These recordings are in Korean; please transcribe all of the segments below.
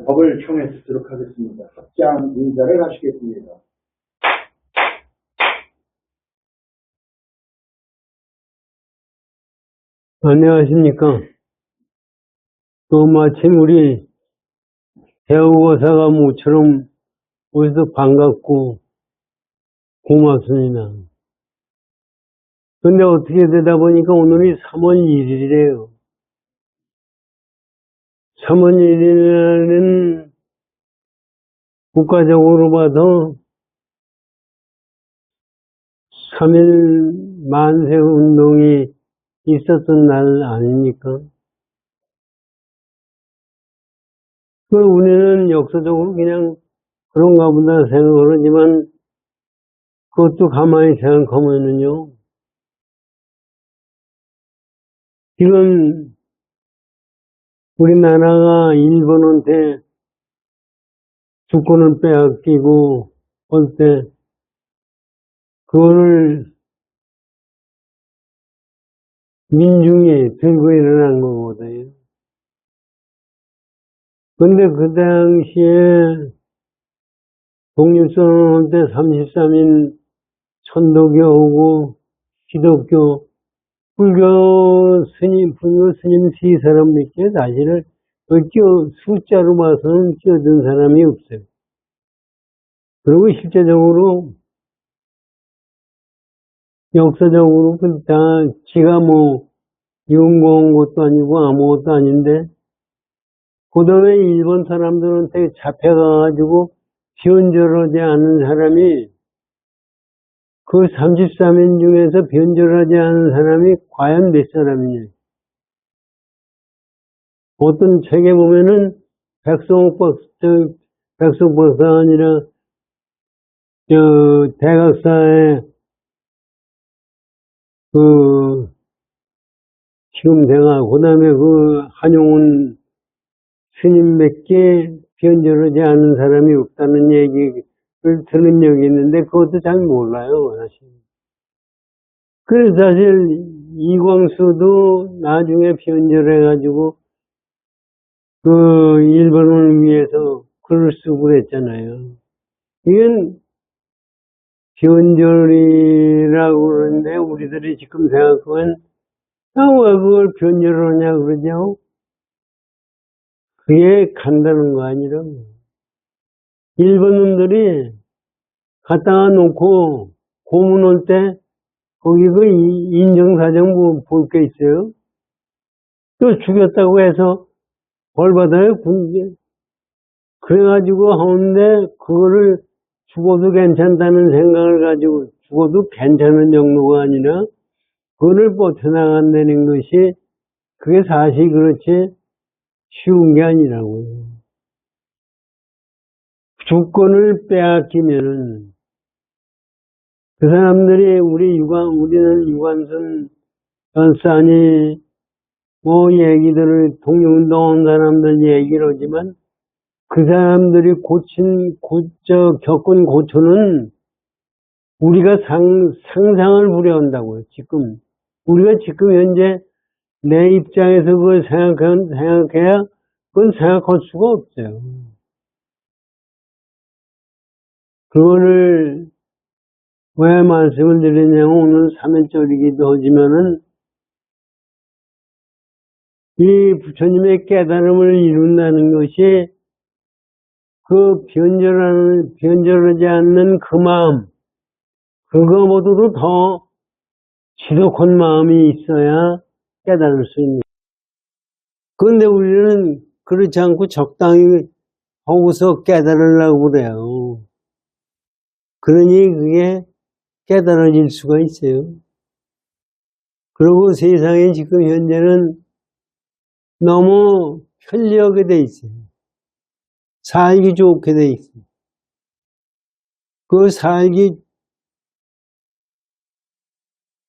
법을 청해 듣도록 하겠습니다. 합장 인사를 하시겠습니다. 안녕하십니까. 또 마침 우리 대우고사가 모처럼 오셔서 반갑고 고맙습니다. 근데 어떻게 되다 보니까 오늘이 3월 1일이래요. 3월 1일은 국가적으로 봐도 3.1 만세 운동이 있었던 날 아닙니까? 우리는 역사적으로 그냥 그런가 보다 생각을 하지만 그것도 가만히 생각하면은요, 지금 우리나라가 일본한테 주권을 빼앗기고 할 때 그거를 민중이 들고 일어난 거거든요. 근데 그 당시에 독립선언할 때 33인 천도교하고 기독교, 불교 스님 세 사람밖에 사실은 숫자로 봐서는 끼어든 사람이 없어요. 그리고 실제적으로 역사적으로 다 지가 연구한 것도 아니고 아무것도 아닌데 그 다음에 일본 사람들한테 잡혀가가지고 변절하지 않은 사람이 그 33인 중에서 변절하지 않은 사람이 과연 몇 사람이냐. 어떤 책에 보면은 백성옥 박사가 아니라 대각사의 지금 그 다음에 한용운 스님밖에 변절하지 않은 사람이 없다는 얘기를 들은 적이 있는데 그것도 잘 몰라요, 사실. 그래서 사실 이광수도 나중에 변절해가지고 일본을 위해서 글을 쓰고 그랬잖아요. 이건 변절이라고 그러는데 우리들이 지금 생각하면 왜 그걸 변절하냐 그러죠? 그게 간다는 거 아니라 일본 놈들이 갖다가 놓고 고문할 때 거기 인정사정 볼 게 있어요. 또 죽였다고 해서 벌 받아요, 군대. 그래가지고 하는데 그거를 죽어도 괜찮다는 생각을 가지고 죽어도 괜찮은 정도가 아니라 그거를 버텨나간다는 것이 그게 사실 그렇지 쉬운 게 아니라고요. 주권을 빼앗기면은 그 사람들이 우리는 유관순 전사니 얘기들을 독립운동한 사람들 얘기를 하지만 그 사람들이 겪은 고초는 우리가 상상을 불허한다고요, 지금. 우리가 지금 현재 내 입장에서 그걸 생각해야 그건 생각할 수가 없어요. 그거를 왜 말씀을 드리냐면 오늘 3일절이기도 하지만은 이 부처님의 깨달음을 이룬다는 것이 변절하지 않는 그 마음, 그거보다도 더 지독한 마음이 있어야 깨달을 수 있는. 그런데 우리는 그렇지 않고 적당히 하고서 깨달으려고 그래요. 그러니 그게 깨달아질 수가 있어요. 그리고 세상에 지금 현재는 너무 편리하게 돼 있어요. 살기 좋게 돼 있어요.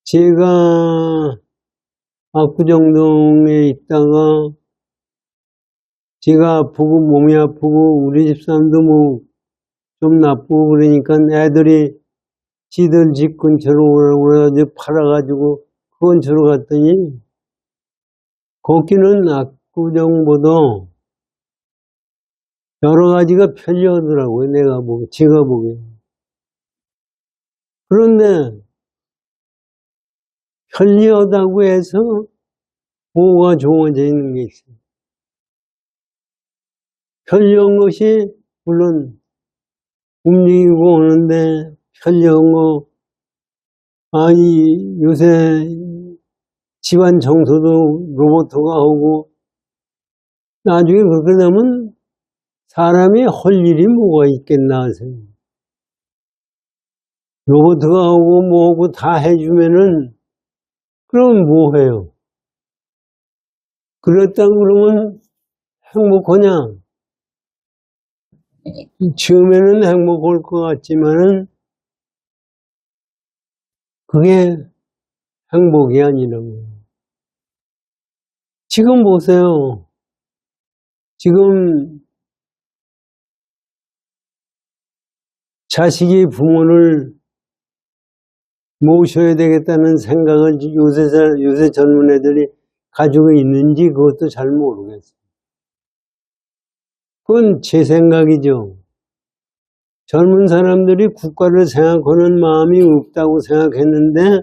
제가 압구정동에 있다가 제가 아프고 몸이 아프고 우리 집사람도 좀 나쁘고 그러니까 애들이 지들 집 근처로 오라고 그래가지고 팔아가지고 그 근처로 갔더니 거기는 압구정보다 여러 가지가 편리하더라고요. 제가 보기에. 그런데 편리하다고 해서 뭐가 좋아져 있는 게 있어요. 편리한 것이 물론 움직이고 오는데 편리한 거, 요새 집안 청소도 로봇가 하고 나중에 그렇게 되면 사람이 할 일이 뭐가 있겠나 하세요. 로봇가 하고 뭐하고 다 해주면은 그럼 뭐 해요? 그랬다 그러면 행복하냐? 처음에는 행복할 것 같지만은 그게 행복이 아니라는 거예요. 지금 보세요. 지금 자식이 부모를 모셔야 되겠다는 생각을 요새 젊은 애들이 가지고 있는지 그것도 잘 모르겠어요. 그건 제 생각이죠. 젊은 사람들이 국가를 생각하는 마음이 없다고 생각했는데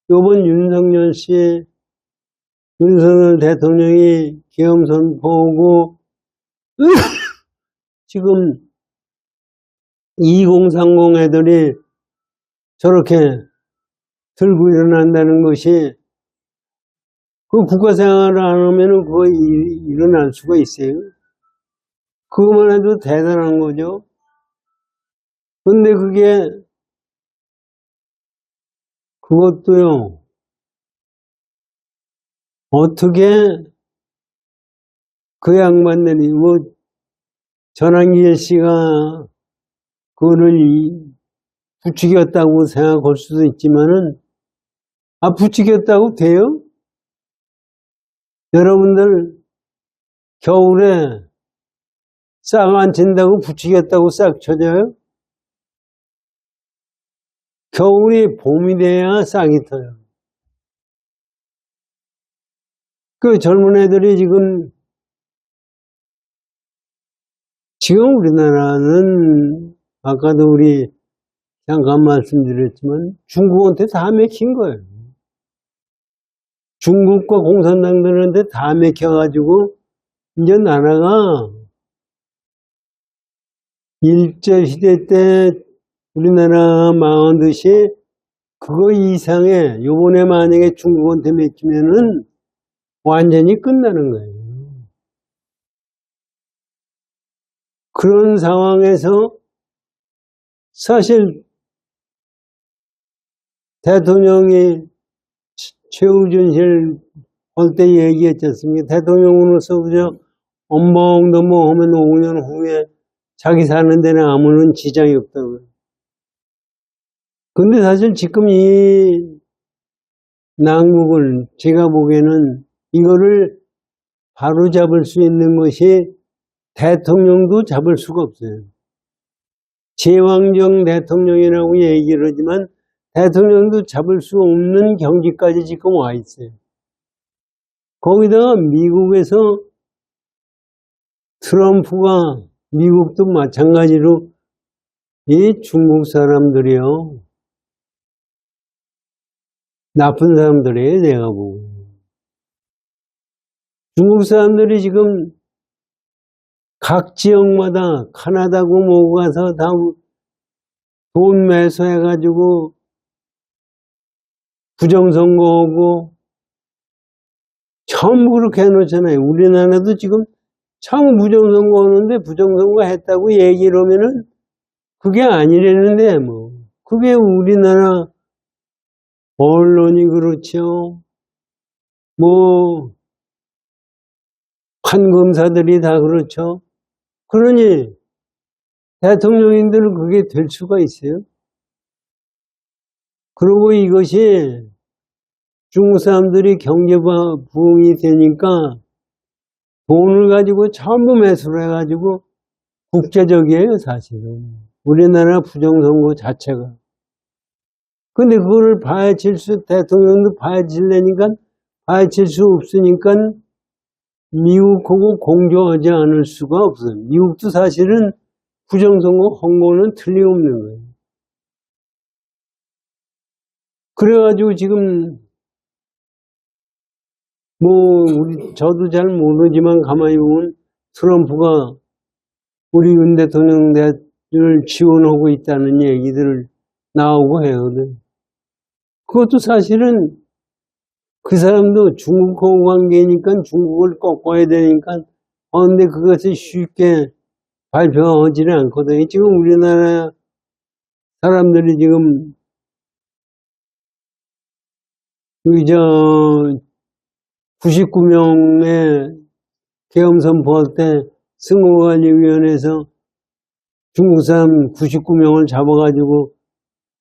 이번 윤석열 대통령이 계엄 선포하고 지금 2030 애들이 저렇게 들고 일어난다는 것이 그 국가 생활을 안 하면은 그거 일어날 수가 있어요. 그것만 해도 대단한 거죠. 근데 그것도요, 어떻게 그 양반들이, 전환기 씨가 그거를 부추겼다고 생각할 수도 있지만은, 부추겼다고 돼요? 여러분들, 겨울에 싹 안 친다고 부추겼다고 싹 쳐져요? 겨울이 봄이 돼야 싹이 터요. 그 젊은 애들이 지금 우리나라는 아까도 우리 잠깐 말씀드렸지만 중국한테 다 맥힌 거예요. 중국과 공산당들한테 다 맥혀가지고 이제 나라가 일제시대 때 우리나라 망하듯이 그거 이상의 요번에 만약에 중국한테 맥히면은 완전히 끝나는 거예요. 그런 상황에서 사실 대통령이 최우준실 할 때 얘기했지 않습니까? 대통령으로서 그저 엄벙도 뭐 하면 5년 후에 자기 사는 데는 아무런 지장이 없다고요. 근데 사실 지금 이 난국을 제가 보기에는 이거를 바로 잡을 수 있는 것이 대통령도 잡을 수가 없어요. 제왕정 대통령이라고 얘기를 하지만 대통령도 잡을 수 없는 경지까지 지금 와 있어요. 거기다가 미국에서 트럼프가 미국도 마찬가지로 이 중국 사람들이요. 나쁜 사람들이에요, 내가 보고. 중국 사람들이 지금 각 지역마다 카나다고 뭐고 가서 다 돈 매수해가지고 부정선거하고 전부 그렇게 해놓잖아요. 우리나라도 지금 참 부정선거 하는데 부정선거 했다고 얘기를 하면은 그게 아니라는데 뭐. 그게 우리나라 언론이 그렇죠. 뭐 판검사들이 다 그렇죠. 그러니 대통령님들은 그게 될 수가 있어요. 그리고 이것이 중국 사람들이 경제 부흥이 되니까 돈을 가지고 전부 매수를 해가지고 국제적이에요, 사실은. 우리나라 부정선거 자체가. 근데 그거를 대통령도 파헤치려니까 파헤칠 수 없으니까 미국하고 공조하지 않을 수가 없어요. 미국도 사실은 부정선거 헌거는 틀림없는 거예요. 그래가지고 지금 저도 잘 모르지만 가만히 보면 트럼프가 우리 윤 대통령을 지원하고 있다는 얘기들 나오고 해요. 그것도 사실은 그 사람도 중국하고 관계니까 중국을 꺾어야 되니까, 근데 그것을 쉽게 발표하지는 않거든요. 지금 우리나라 사람들이 지금, 99명의 계엄 선포할 때 선거관리위원회에서 중국 사람 99명을 잡아가지고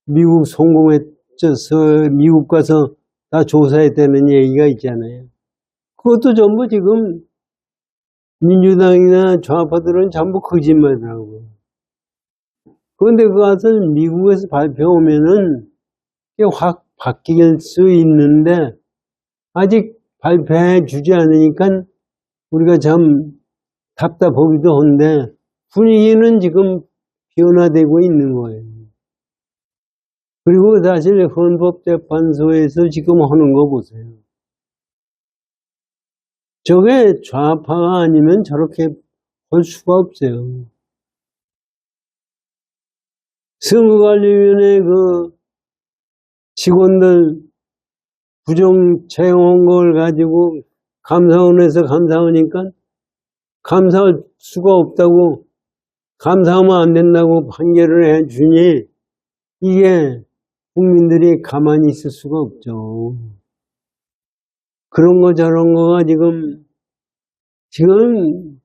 미국 송금했져서 미국 가서 다 조사했다는 얘기가 있잖아요. 그것도 전부 지금 민주당이나 좌파들은 전부 거짓말이라고. 그런데 그것을 미국에서 발표하면은 확 바뀔 수 있는데 아직 발표해 주지 않으니까 우리가 참 답답하기도 한데 분위기는 지금 변화되고 있는 거예요. 그리고 사실 헌법재판소에서 지금 하는 거 보세요. 저게 좌파가 아니면 저렇게 할 수가 없어요. 선거관리위원회 그 직원들 부정 채용한 걸 가지고 감사원에서 감사하니까 감사할 수가 없다고, 감사하면 안 된다고 판결을 해주니 이게 국민들이 가만히 있을 수가 없죠. 그런 거 저런 거가 지금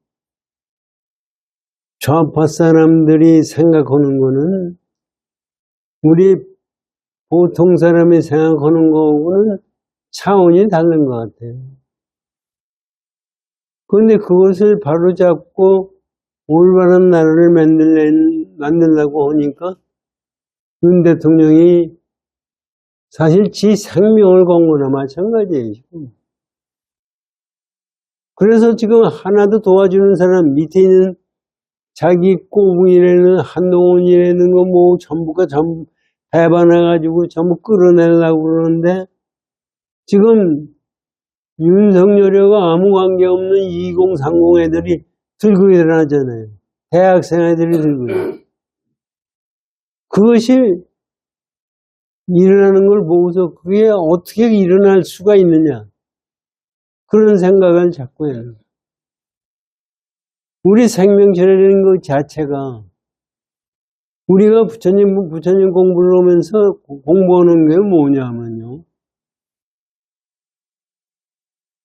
좌파 사람들이 생각하는 거는 우리 보통 사람이 생각하는 거하고는 차원이 다른 것 같아요. 그런데 그것을 바로잡고 올바른 나라를 만들려고 하니까 윤 대통령이 사실 지 생명을 건 거나 마찬가지예요. 그래서 지금 하나도 도와주는 사람, 밑에 있는 자기 꼬붕이라는 한동훈이라는 거 전부가 전부 배반해가지고 전부 끌어내려고 그러는데 지금 윤석열하고 아무 관계없는 2030 애들이 들고 일어나잖아요. 대학생 애들이 들고 일어나요. 그것이 일어나는 걸 보고서 그게 어떻게 일어날 수가 있느냐, 그런 생각을 자꾸 해요. 우리 생명체라는 것 자체가 우리가 부처님 공부를 하면서 공부하는 게 뭐냐면요,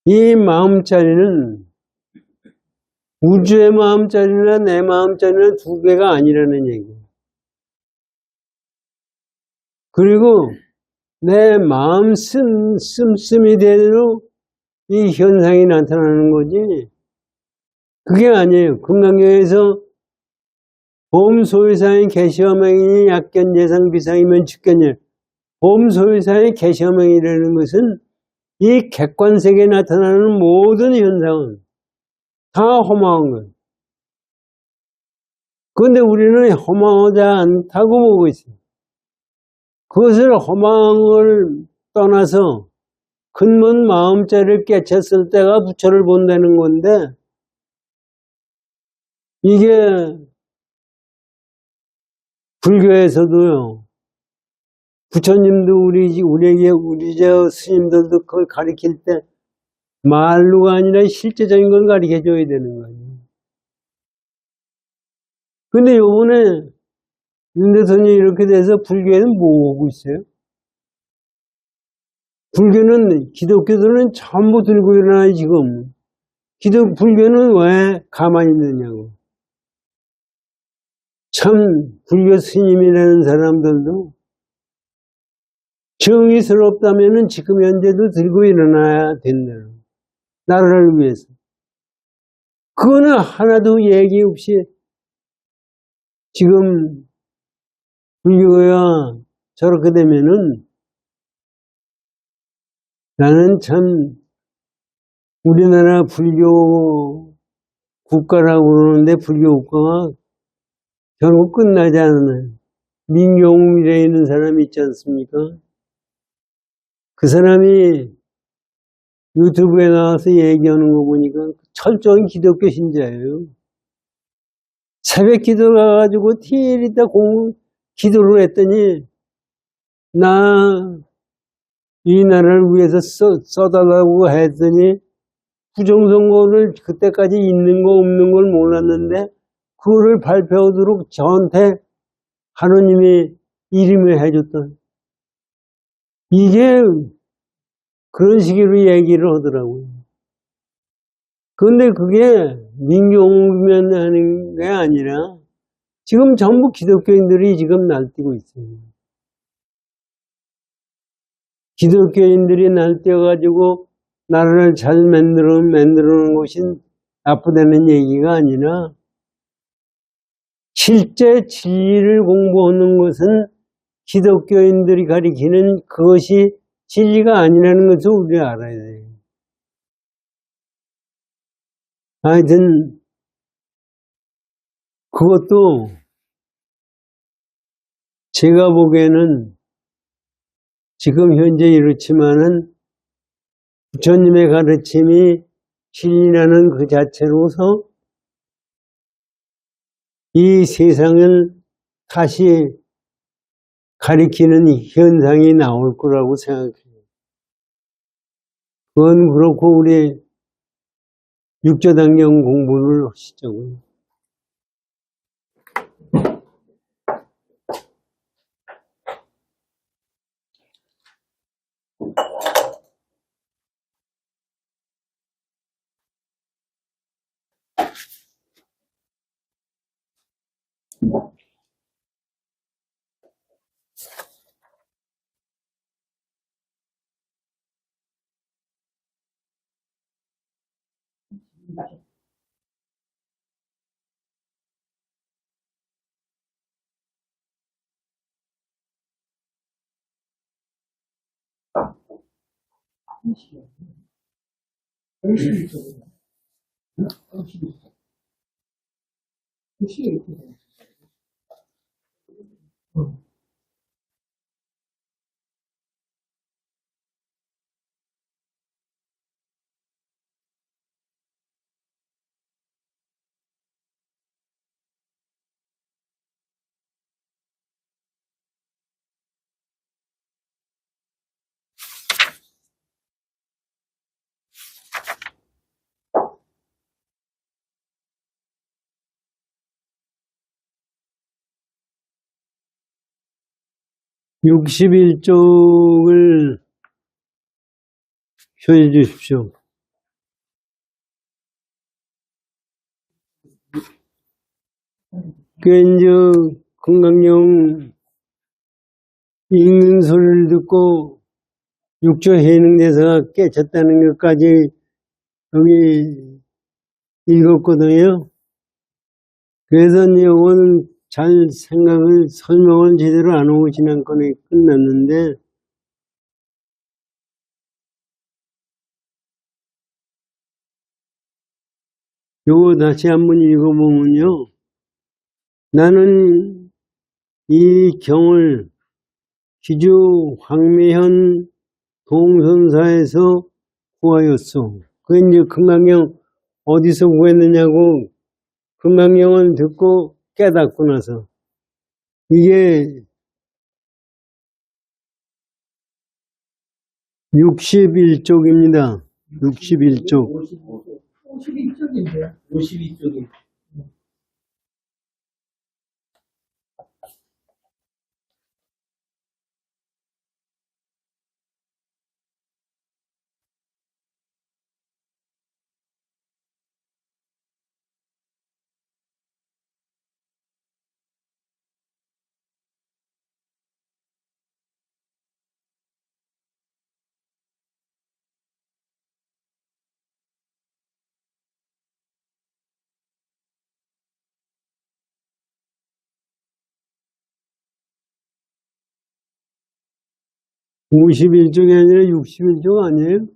이 마음자리는 우주의 마음자리나 내 마음자리는 두 개가 아니라는 얘기예요. 그리고 내 마음 씀씀이대로 이 현상이 나타나는 거지 그게 아니에요. 금강경에서 범소유사의 개시험행이니 약견예상 비상이면 직견예, 범소유사의 개시험행이라는 것은 이 객관세계에 나타나는 모든 현상은 다 허망한 거예요. 그런데 우리는 허망하지 않다고 보고 있어요. 그것을 허망을 떠나서 근본 마음자리를 깨쳤을 때가 부처를 본다는 건데, 이게 불교에서도요, 부처님도 우리에게 우리 스님들도 그걸 가르칠 때 말로가 아니라 실제적인 걸 가르쳐 줘야 되는 거예요. 근데 요번에 윤 대통령이 이렇게 돼서 불교에는 뭐 하고 있어요? 불교는, 기독교들은 전부 들고 일어나요, 지금. 불교는 왜 가만히 있느냐고. 참, 불교 스님이라는 사람들도 정의스럽다면은 지금 현재도 들고 일어나야 된다. 나라를 위해서. 그거는 하나도 얘기 없이 지금 불교가 저렇게 되면은 나는 참 우리나라 불교 국가라고 그러는데 불교 국가가 결국 끝나지 않아요. 민경웅이라 있는 사람이 있지 않습니까? 그 사람이 유튜브에 나와서 얘기하는 거 보니까 철저한 기독교 신자예요. 새벽 기도 가가지고 TL에다 기도를 했더니 나 이 나라를 위해서 써달라고 했더니 부정선거를 그때까지 있는 거 없는 걸 몰랐는데 그거를 발표하도록 저한테 하느님이 이름을 해줬다. 이게 그런 식으로 얘기를 하더라고요. 그런데 그게 민경우면 하는 게 아니라 지금 전부 기독교인들이 지금 날뛰고 있어요. 기독교인들이 날뛰어가지고 나라를 잘 만들어놓은 것이 나쁘다는 얘기가 아니라 실제 진리를 공부하는 것은 기독교인들이 가리키는 그것이 진리가 아니라는 것을 우리가 알아야 돼요. 하여튼 그것도 제가 보기에는 지금 현재 이렇지만은 부처님의 가르침이 진리라는 그 자체로서 이 세상을 다시 가리키는 현상이 나올 거라고 생각해요. 그건 그렇고 우리 육조당경 공부를 하시자고요. 어. 61쪽을 펴해 주십시오. 그 이제 건강용 읽는 소리를 듣고 육조 해능대사가 깨쳤다는 것까지 여기 읽었거든요. 그래서 이제 오늘 잘 설명을 제대로 안 하고 지난번에 끝났는데, 요거 다시 한번 읽어보면요. 나는 이 경을 기주 황매현 동선사에서 구하였소. 그 이제 금강경 어디서 구했느냐고 금강경을 듣고 깨닫고 나서 이게 61쪽입니다. 61쪽. 52쪽인데요. 52쪽이. (51쪽이) 아니라 61쪽 아니에요?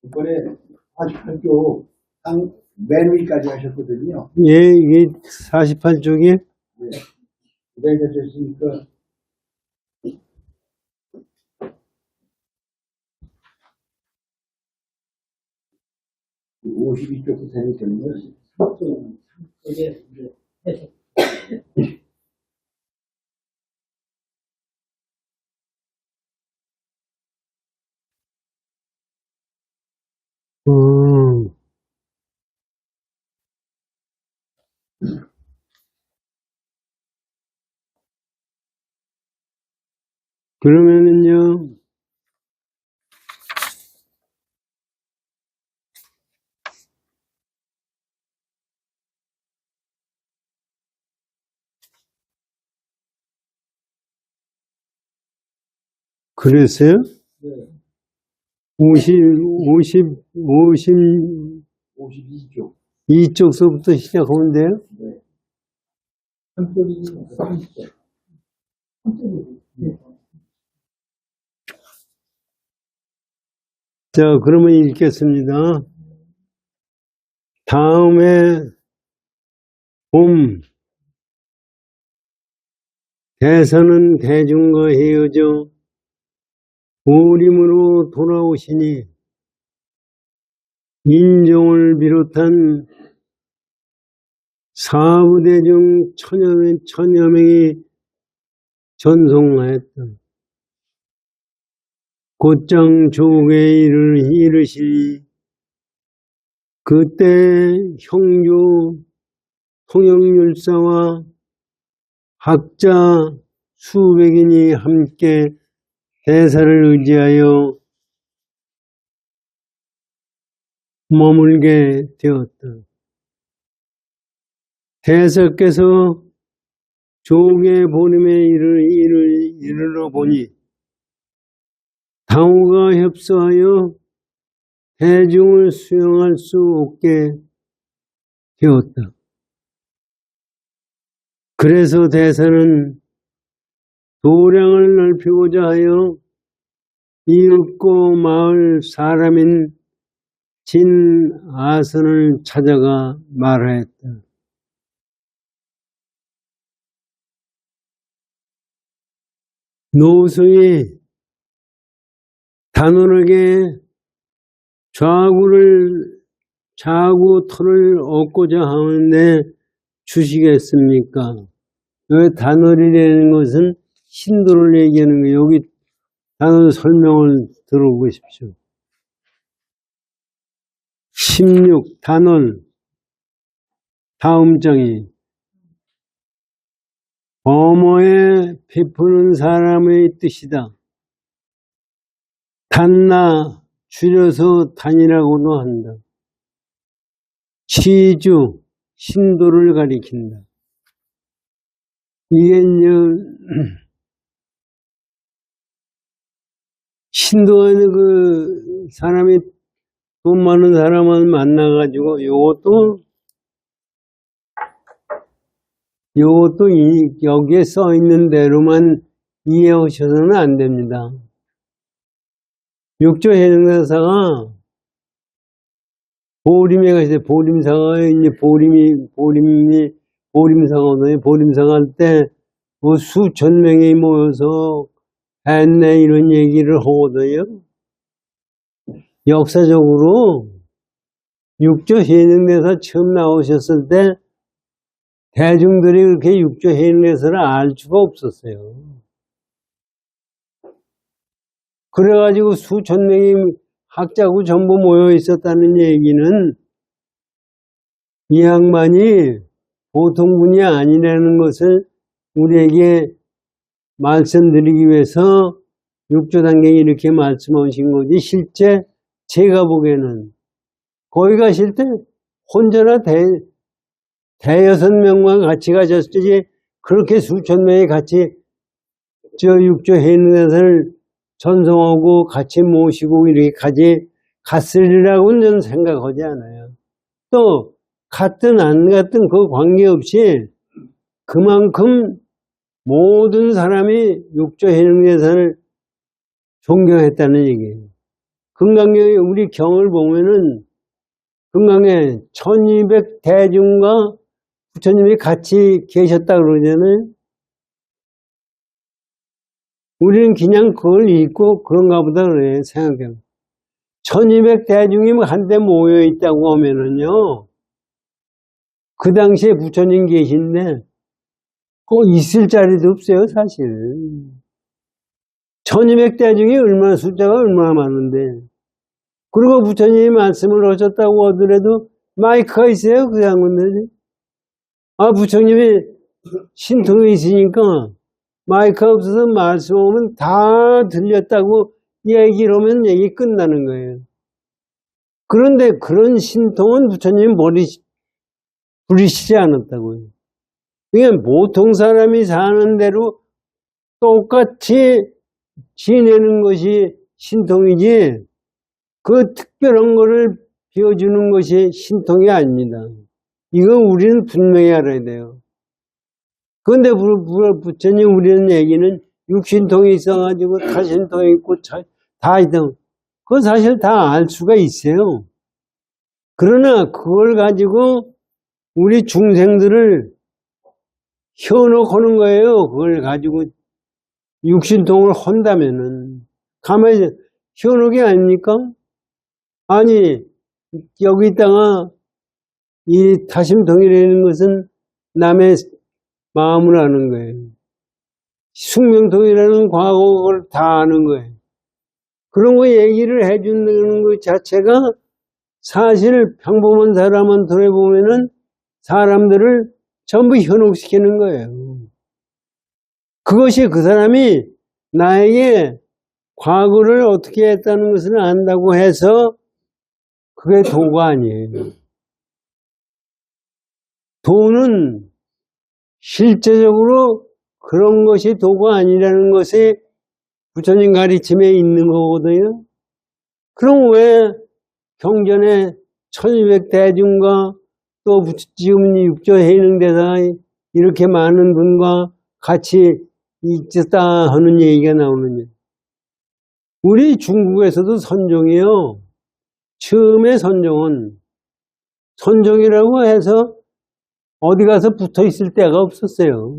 이번에 48쪽 맨 위까지 하셨거든요. 예, 이게 48쪽에 네. 내가 됐으니까 52쪽부터 하니까요. 3쪽은 이게 해석. 어, 그러면은요, 그랬어요? 네. 52쪽. 52쪽서부터 시작하면 돼요? 네. 한쪽이 30쪽. 자, 그러면 읽겠습니다. 다음에 봄, 대선은 대중과 헤어져 우림으로 돌아오시니 인종을 비롯한 사부대중 천여 명이 전송하였다. 곧장 조국에 이르시니 그때 형조 통영율사와 학자 수백인이 함께 대사를 의지하여 머물게 되었다. 대사께서 조국의 보림에 이르러 보니 당우가 협소하여 대중을 수용할 수 없게 되었다. 그래서 대사는 도량을 넓히고자 하여 이윽고 마을 사람인 진아선을 찾아가 말하였다. 노승이 단언하게 좌구터를 얻고자 하는데 주시겠습니까? 왜 단언이라는 것은 신도를 얘기하는 거예요. 여기 단언 설명을 들어보십시오. 16 단언 다음 장이 범어에 베푸는 사람의 뜻이다. 단나 줄여서 단이라고도 한다. 시주 신도를 가리킨다. 이게 이제 신도하는 그 사람이 돈 많은 사람을 만나가지고 요것도 여기에 써 있는 대로만 이해하셔서는 안 됩니다. 육조 해능사가 보림에 가시죠. 보림사가 이제 보림사거든요. 보림사가 할 때 뭐 수천 명이 모여서 했네 이런 얘기를 하거든요. 역사적으로 육조 해능대사 처음 나오셨을 때 대중들이 그렇게 육조 해능대사를 알 수가 없었어요. 그래가지고 수천 명이 학자고 전부 모여 있었다는 얘기는 이 양반이 보통 분이 아니라는 것을 우리에게 말씀드리기 위해서 육조단경이 이렇게 말씀하신 거지. 실제 제가 보기에는 거기 가실 때 혼자나 대여섯 명만 같이 가셨지 그렇게 수천 명이 같이 저 육조 해능대사를 전송하고 같이 모시고 이렇게 갔으리라고는 저는 생각하지 않아요. 또 갔든 안 갔든 그 관계없이 그만큼 모든 사람이 육조 해능대사를 존경했다는 얘기예요. 금강경에 우리 경을 보면은 금강에 1200 대중과 부처님이 같이 계셨다 그러잖아요. 우리는 그냥 그걸 잊고 그런가 보다 그래요, 생각해요. 1200 대중이 한데 모여 있다고 하면은요, 그 당시에 부처님 계신데, 꼭 있을 자리도 없어요, 사실. 1200 대중이 얼마나, 숫자가 얼마나 많은데. 그리고 부처님이 말씀을 하셨다고 하더라도 마이크가 있어요, 그 양반들이. 아, 부처님이 신통이 있으니까 마이크가 없어서 말씀하면 다 들렸다고 얘기를 하면 얘기 끝나는 거예요. 그런데 그런 신통은 부처님이 부리시지 않았다고요. 그냥 보통 사람이 사는 대로 똑같이 지내는 것이 신통이지, 그 특별한 거를 비워주는 것이 신통이 아닙니다. 이건 우리는 분명히 알아야 돼요. 그런데 부처님 우리는 얘기는 육신통이 있어가지고 타신통이 있고 다 있다. 그건 사실 다 알 수가 있어요. 그러나 그걸 가지고 우리 중생들을 현혹하는 거예요. 그걸 가지고 육신통을 한다면은. 가만히 현혹이 아닙니까? 아니, 여기다가 이 타심통이라는 것은 남의 마음을 아는 거예요. 숙명통이라는 과거를 다 아는 거예요. 그런 거 얘기를 해주는 것 자체가 사실 평범한 사람한테 보면은 사람들을 전부 현혹시키는 거예요. 그것이 그 사람이 나에게 과거를 어떻게 했다는 것을 안다고 해서 그게 도가 아니에요. 도는 실제적으로 그런 것이 도가 아니라는 것이 부처님 가르침에 있는 거거든요. 그럼 왜 경전에 1200 대중과 또 지금 육조해능대사 이렇게 많은 분과 같이 있었다 하는 얘기가 나오느냐. 우리 중국에서도 선종이요. 처음에 선종이라고 해서 어디 가서 붙어 있을 데가 없었어요.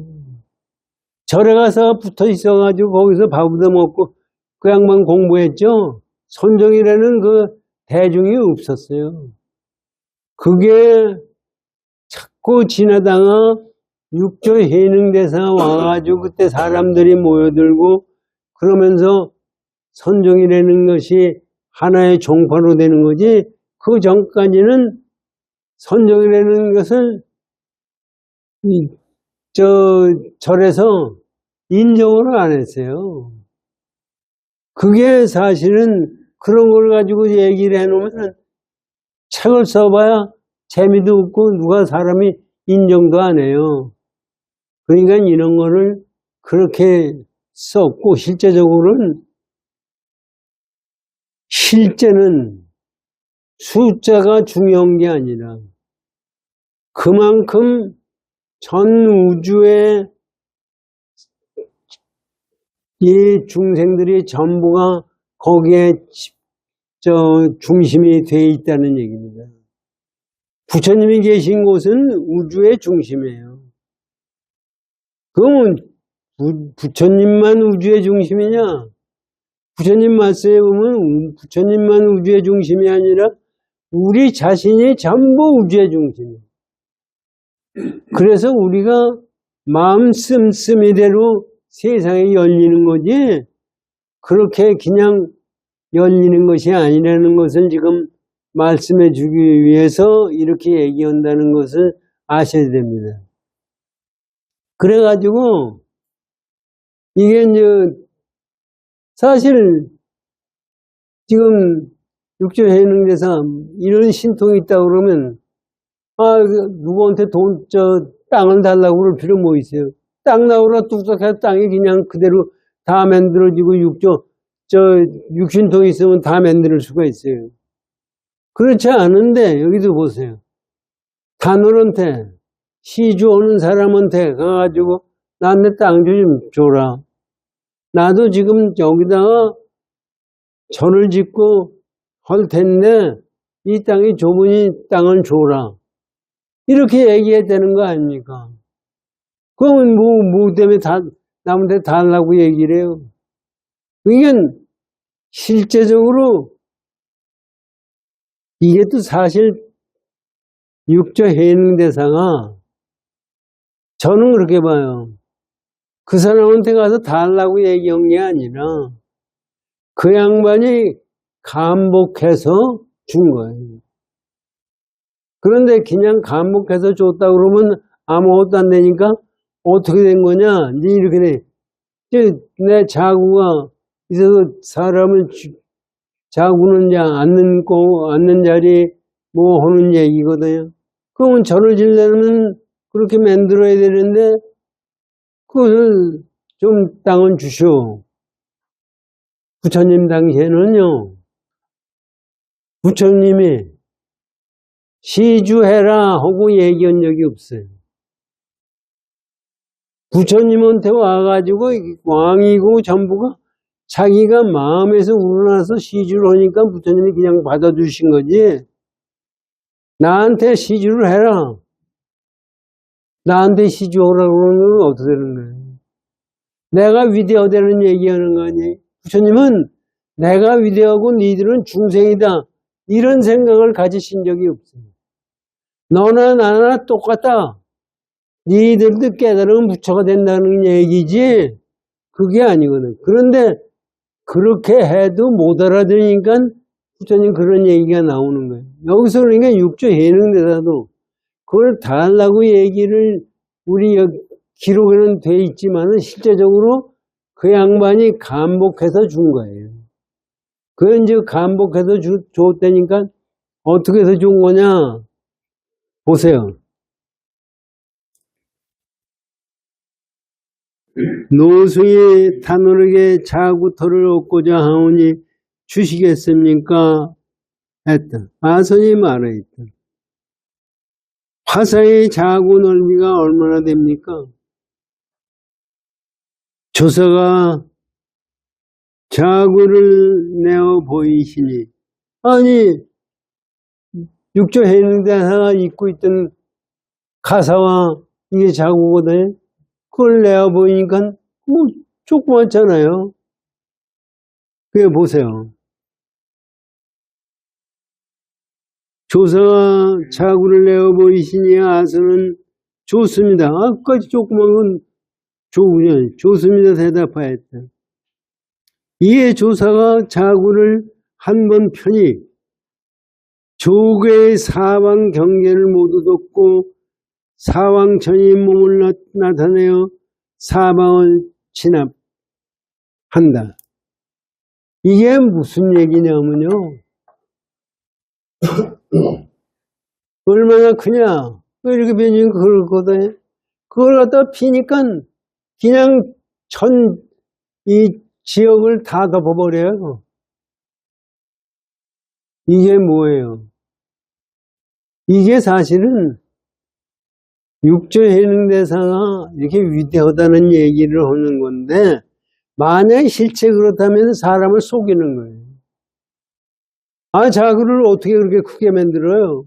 절에 가서 붙어 있어가지고 거기서 밥 얻어먹고 그 양반 공부했죠. 선종이라는 그 대중이 없었어요. 그게 자꾸 지나다가 육조해능대사 와가지고 그때 사람들이 모여들고 그러면서 선종이라는 것이 하나의 종파로 되는 거지, 그 전까지는 선종이라는 것을 절에서 인정을 안 했어요. 그게 사실은 그런 걸 가지고 얘기를 해놓으면 책을 써봐야 재미도 없고 누가 사람이 인정도 안 해요. 그러니까 이런 거를 그렇게 썼고, 실제는 숫자가 중요한 게 아니라 그만큼 전 우주의 이 중생들이 전부가 거기에 중심이 되어 있다는 얘기입니다. 부처님이 계신 곳은 우주의 중심이에요. 그러면 부처님만 우주의 중심이냐? 부처님 말씀에 보면 부처님만 우주의 중심이 아니라 우리 자신이 전부 우주의 중심이에요. 그래서 우리가 마음 씀씀이대로 세상에 열리는 거지, 그렇게 그냥 열리는 것이 아니라는 것을 지금 말씀해 주기 위해서 이렇게 얘기한다는 것을 아셔야 됩니다. 그래가지고 이게 이제 사실 지금 육조해능대사 이런 신통이 있다고 그러면 누구한테 땅을 달라고 그럴 필요 뭐 있어요? 땅 나오라 뚝딱 해서 땅이 그냥 그대로 다 만들어지고 육신통이 있으면 다 만들 수가 있어요. 그렇지 않은데 여기도 보세요. 단원한테 시주 오는 사람한테 가가지고 나한테 땅 좀 줘라. 나도 지금 여기다가 절을 짓고 할 텐데 이 땅이 좁으니 땅을 줘라. 이렇게 얘기해야 되는 거 아닙니까? 그러면 뭐 때문에 남한테 달라고 얘기를 해요. 이건 실제적으로 이게 또 사실 육조 해능대사가 저는 그렇게 봐요. 그 사람한테 가서 달라고 얘기한 게 아니라 그 양반이 감복해서 준 거예요. 그런데 그냥 감복해서 줬다 그러면 아무것도 안 되니까 어떻게 된 거냐? 이렇게 돼. 내 자구가 있어서 사람을 자구는 이제 앉는 자리 뭐 하는 얘기거든요. 그러면 절을 지려면 그렇게 만들어야 되는데 그것을 좀 땅은 주시오. 부처님 당시에는요. 부처님이 시주해라 하고 얘기한 적이 없어요. 부처님한테 와가지고 왕이고 전부가 자기가 마음에서 우러나서 시주를 하니까 부처님이 그냥 받아주신 거지. 나한테 시주를 해라. 나한테 시주하라고 그러는 건 어떻게 되는 거예요? 내가 위대하다는 얘기하는 거 아니에요? 부처님은 내가 위대하고 니들은 중생이다. 이런 생각을 가지신 적이 없어요. 너나 나나 똑같다. 니들도 깨달으면 부처가 된다는 얘기지 그게 아니거든. 그런데 그렇게 해도 못 알아들으니까 부처님 그런 얘기가 나오는 거예요. 여기서 그러니까 육조 해능대사도 그걸 다 하려고 얘기를 우리 기록에는 돼 있지만은 실제적으로 그 양반이 감복해서 준 거예요. 그 이제 감복해서 줬다니까 어떻게 해서 준 거냐? 보세요. 노승이 타노르게 자구터를 얻고자 하오니 주시겠습니까? 했다. 아선이 말하였다. 화사의 자구 넓이가 얼마나 됩니까? 조사가 자구를 내어 보이시니 아니 육조 해능대사가 입고 있던 가사와 이게 자구거든. 그걸 내어 보이니까 뭐 조그맣잖아요. 그게 보세요. 조사가 자구를 내어 보이시니 아선은 좋습니다. 아까지 조그만 건 좋습니다. 대답하였다. 이에 조사가 자구를 한 번 펴니 조계의 사방 경계를 모두 덮고 사왕천이 몸을 나타내어 사방을 진압한다. 이게 무슨 얘기냐면요. 얼마나 크냐. 왜 이렇게 변신 그렇거든. 그걸 갖다 피니까 그냥 이 지역을 다 덮어버려요. 이게 뭐예요? 이게 사실은 육조 해능대사가 이렇게 위대하다는 얘기를 하는 건데 만약에 실제 그렇다면 사람을 속이는 거예요. 아, 자그를 어떻게 그렇게 크게 만들어요?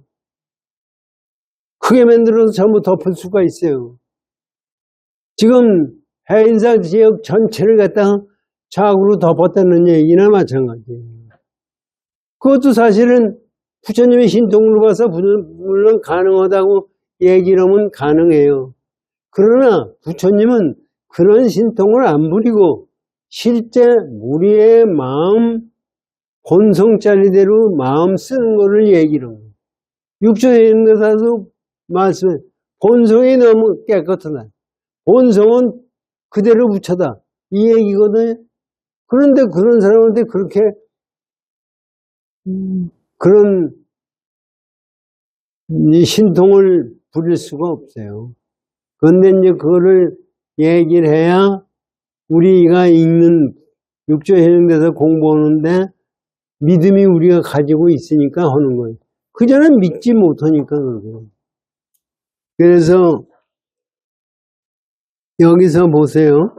크게 만들어서 전부 덮을 수가 있어요. 지금 해인사 지역 전체를 갖다가 자구로 덮었다는 얘기나 마찬가지예요. 그것도 사실은 부처님의 신통으로 봐서 물론 가능하다고 얘기를 하면 가능해요. 그러나 부처님은 그런 신통을 안 부리고 실제 우리의 마음 본성짜리대로 마음 쓰는 거를 얘기를 합니다. 육조에 있는 것에서 말씀해 본성이 너무 깨끗하다. 본성은 그대로 부처다. 이 얘기거든요. 그런데 그런 사람한테 그렇게 그런 신통을 부릴 수가 없어요. 그런데 이제 그거를 얘기를 해야 우리가 읽는 육조해능돼서 공부하는데 믿음이 우리가 가지고 있으니까 하는 거예요. 그전엔 믿지 못하니까 그러고. 그래서 여기서 보세요.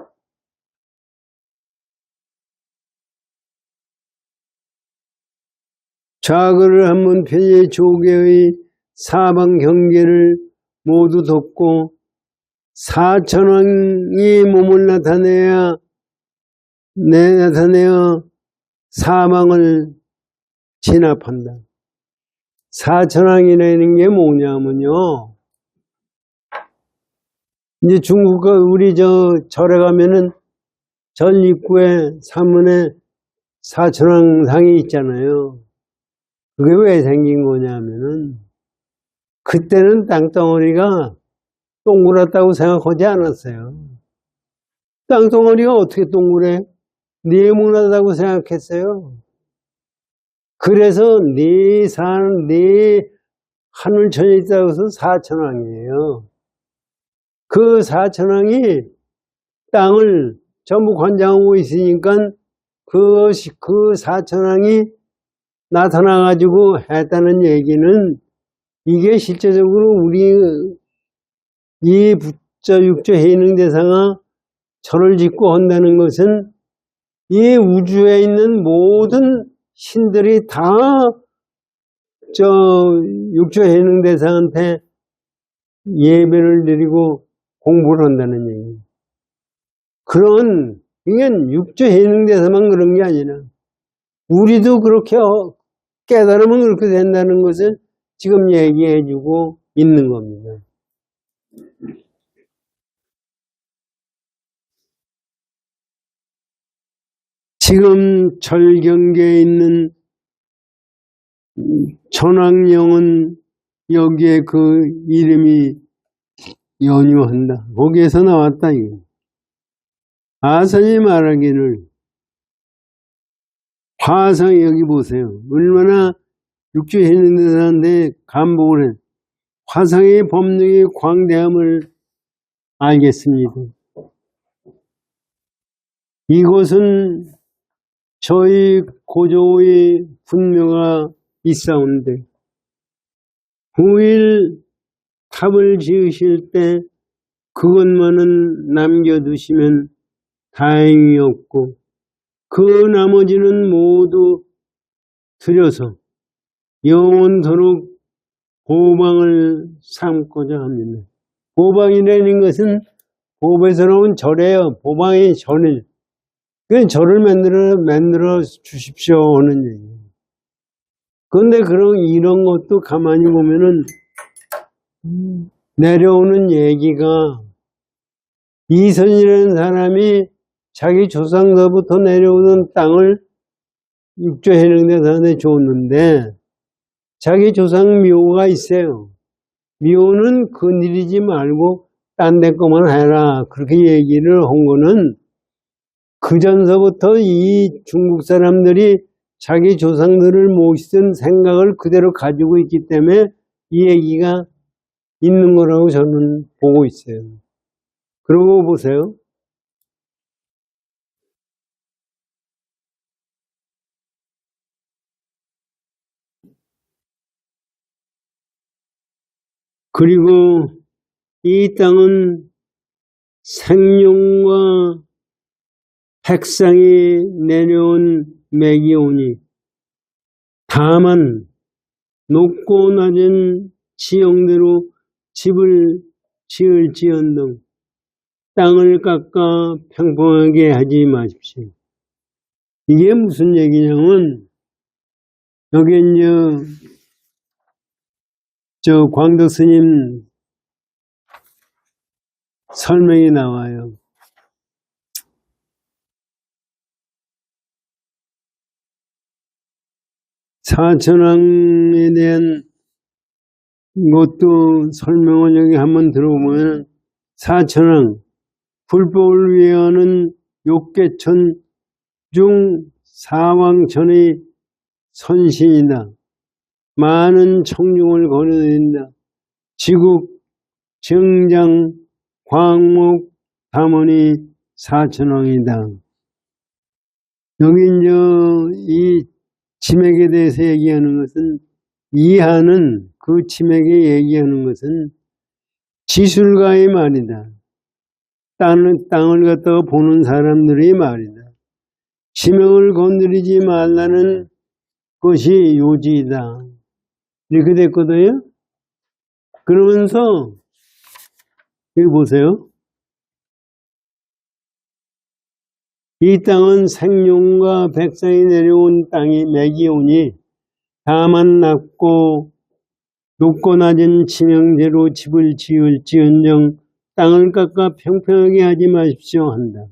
좌거를 한번 편의 조계의 사방 경계를 모두 덮고 사천왕이 몸을 나타내어 사방을 진압한다. 사천왕이라는 게 뭐냐면요. 이제 중국과 우리 절에 가면은 절 입구에 사문에 사천왕상이 있잖아요. 그게 왜 생긴 거냐면은 그때는 땅덩어리가 동그랗다고 생각하지 않았어요. 땅덩어리가 어떻게 동그래? 네모나다고 생각했어요. 그래서 네 하늘천에 있다고 해서 사천왕이에요. 그 사천왕이 땅을 전부 관장하고 있으니까 그 사천왕이 나타나가지고 했다는 얘기는 이게 실제적으로 우리 이 부처육조 해능대사가 절을 짓고 한다는 것은 이 우주에 있는 모든 신들이 다 육조 해능대사한테 예배를 드리고 공부를 한다는 얘기예요. 이건 육조 해능대사만 그런 게 아니라 우리도 그렇게 깨달으면 그렇게 된다는 것을 지금 얘기해주고 있는 겁니다. 지금 절경계에 있는 천왕령은 여기에 그 이름이 연유한다. 거기에서 나왔다 이거. 아선이 말하기를 화상이 여기 보세요. 얼마나 육조해능대사한테 감복을 해. 화상의 법력의 광대함을 알겠습니다. 이곳은 저희 고조의 분묘가 있사온데 9일 탑을 지으실 때 그것만은 남겨두시면 다행이었고 그 나머지는 모두 들여서 영원토록 보방을 삼고자 합니다. 보방이라는 것은 보배에서 나온 절이에요. 보방이 절이. 그 절을 만들어 주십시오 하는 얘기예요. 그런데 이런 것도 가만히 보면은 내려오는 얘기가 이선이라는 사람이 자기 조상서부터 내려오는 땅을 육조해능대사한테 줬는데 자기 조상 묘가 있어요. 묘는 거느리지 말고 딴 데 거만 해라. 그렇게 얘기를 한 거는 그 전서부터 이 중국 사람들이 자기 조상들을 모시던 생각을 그대로 가지고 있기 때문에 이 얘기가 있는 거라고 저는 보고 있어요. 그러고 보세요. 그리고 이 땅은 생룡과 백상이 내려온 맥이오니 다만 높고 낮은 지형대로 집을 지을지언정 땅을 깎아 평평하게 하지 마십시오. 이게 무슨 얘기냐면 여기 저 광덕 스님 설명이 나와요. 사천왕에 대한 것도 설명을 여기 한번 들어보면 사천왕 불법을 위하는 욕계천 중 사왕천의 선신이다. 많은 청중을 거느린다. 지국, 정장, 광목, 담원이 사천왕이다. 여기 이 치맥에 대해서 얘기하는 것은 이하는 그 치맥에 얘기하는 것은 지술가의 말이다. 땅을 갖다가 보는 사람들의 말이다. 치맥을 건드리지 말라는 그 것이 요지이다. 이렇게 됐거든요. 그러면서 여기 보세요. 이 땅은 생룡과 백성이 내려온 땅이 매기오니 다만 낮고 높고 낮은 지명대로 집을 지을지언정 땅을 깎아 평평하게 하지 마십시오 한다.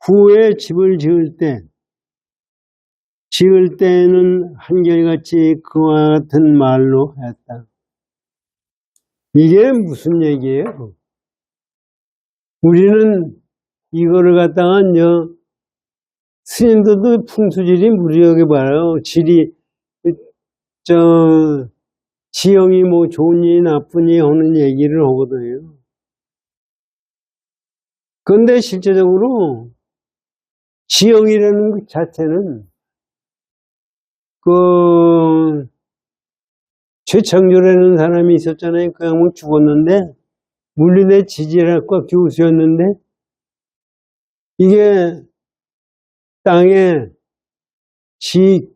후에 집을 지을 때는 한결같이 그와 같은 말로 했다. 이게 무슨 얘기예요? 우리는 이거를 갖다가 스님들도 풍수질이 무리하게 봐요. 지형이 뭐 좋으니 나쁘니 하는 얘기를 하거든요. 그런데 실제적으로 지형이라는 것 자체는 최창조라는 사람이 있었잖아요. 그 양은 죽었는데 물린의 지질학과 교수였는데 이게 땅에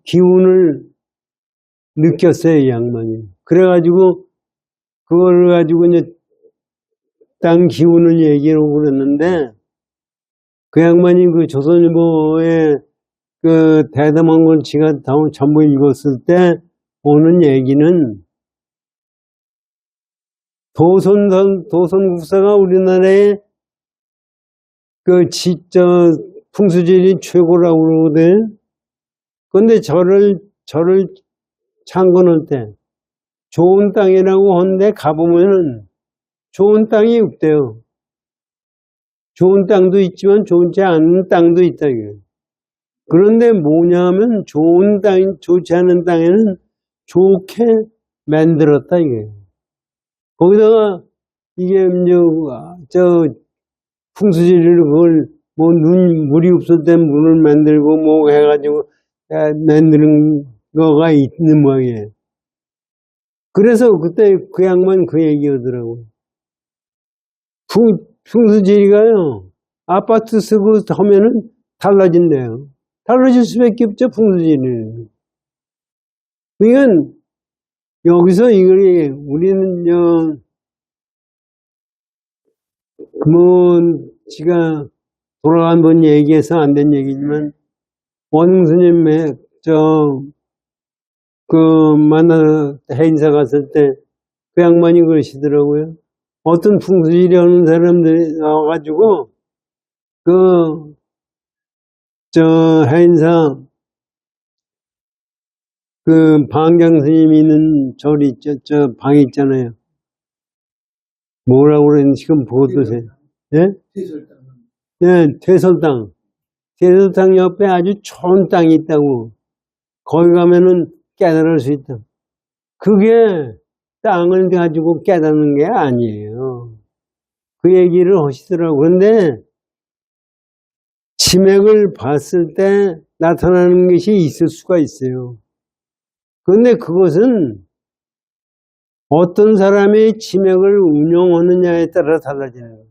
기운을 느꼈어요, 이 양반이. 그래가지고 그걸 가지고 이제 땅 기운을 얘기하고 그랬는데 그 양반이 그 조선일보에 그 대담한 걸 지가 전부 읽었을 때 오는 얘기는 도선국사가 우리나라의 풍수질이 최고라고 그러거든. 근데 저를 창건할 때 좋은 땅이라고 하는데 가보면은 좋은 땅이 없대요. 좋은 땅도 있지만 좋지 않은 땅도 있다, 이게. 그런데 뭐냐면 좋지 않은 땅에는 좋게 만들었다, 이게. 거기다가 이게 풍수지리를 그걸 물이 없을 때 문을 만들고 뭐 해가지고 만드는 거가 있는 모양이에요. 그래서 그때 그 양반 그 얘기하더라고요. 풍수지리가요, 아파트 쓰고 하면은 달라진대요. 달라질 수밖에 없죠, 풍수지리는. 그러니까 여기서 우리는 지가 돌아간 번 얘기해서 안 된 얘기지만, 원흥 스님의, 해인사 갔을 때, 그 양반이 그러시더라고요. 어떤 풍수지리 하는 사람들이 나와가지고, 해인사, 방장 스님이 있는 절이 있죠, 방 있잖아요. 뭐라고 그랬는지 지금 보고도세요. 예? 퇴설당. 네, 퇴설당. 퇴설당 옆에 아주 좋은 땅이 있다고. 거기 가면은 깨달을 수 있다. 그게 땅을 가지고 깨닫는 게 아니에요. 그 얘기를 하시더라고요. 그런데 치맥을 봤을 때 나타나는 것이 있을 수가 있어요. 그런데 그것은 어떤 사람이 치맥을 운영하느냐에 따라 달라지는 거예요.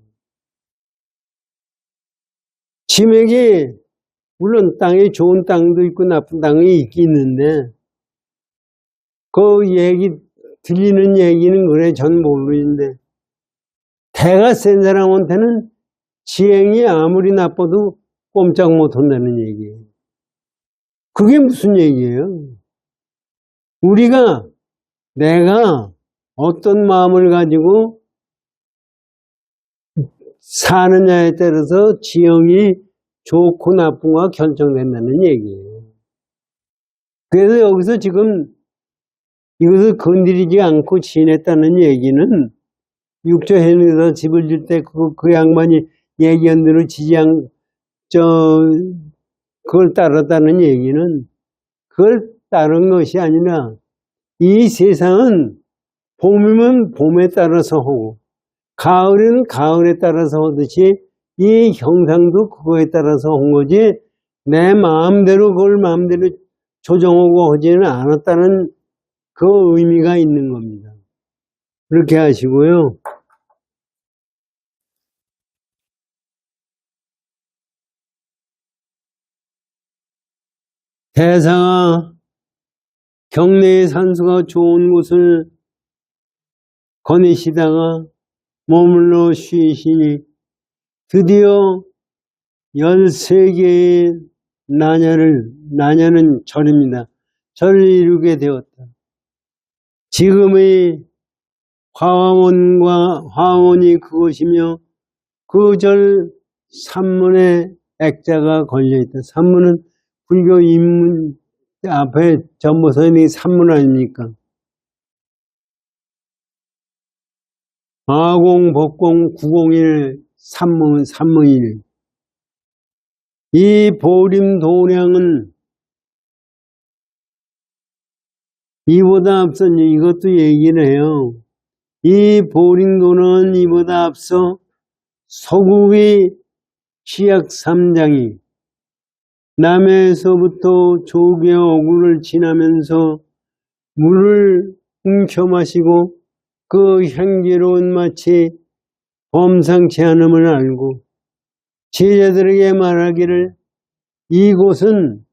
치맥이 물론 땅에 좋은 땅도 있고 나쁜 땅이 있긴 있는데 들리는 얘기는 그래 전 모르는데 대가 센 사람한테는 지행이 아무리 나빠도 꼼짝 못 한다는 얘기예요. 그게 무슨 얘기예요? 내가 어떤 마음을 가지고 사느냐에 따라서 지형이 좋고 나쁜가 결정된다는 얘기예요. 그래서 여기서 지금 이것을 건드리지 않고 지냈다는 얘기는 육조해에서 집을 줄 때 그 양반이 얘기한 대로 그걸 따랐다는 얘기는 그걸 따른 것이 아니라 이 세상은 봄이면 봄에 따라서 하고 가을은 가을에 따라서 하듯이 이 형상도 그거에 따라서 한 거지 내 마음대로 그걸 마음대로 조정하고 하지는 않았다는 그 의미가 있는 겁니다. 그렇게 하시고요. 대상아 경내의 산수가 좋은 곳을 거니시다가 머물러 쉬시니 드디어 13개의 나녀는 절입니다. 절을 이루게 되었다. 지금의 화원이 그것이며 그 절 산문에 액자가 걸려있다. 산문은 불교 입문 앞에 전부 서 있는 산문 아닙니까? 아공, 법공, 구공일, 산문일. 이 보림도량은 이보다 앞선 이것도 얘기를 해요. 이 보림도는 이보다 앞서 서국의 취약 3장이 남해에서부터 조개 어구를 지나면서 물을 웅켜 마시고 그 향기로운 맛이 범상치 않음을 알고 제자들에게 말하기를 이곳은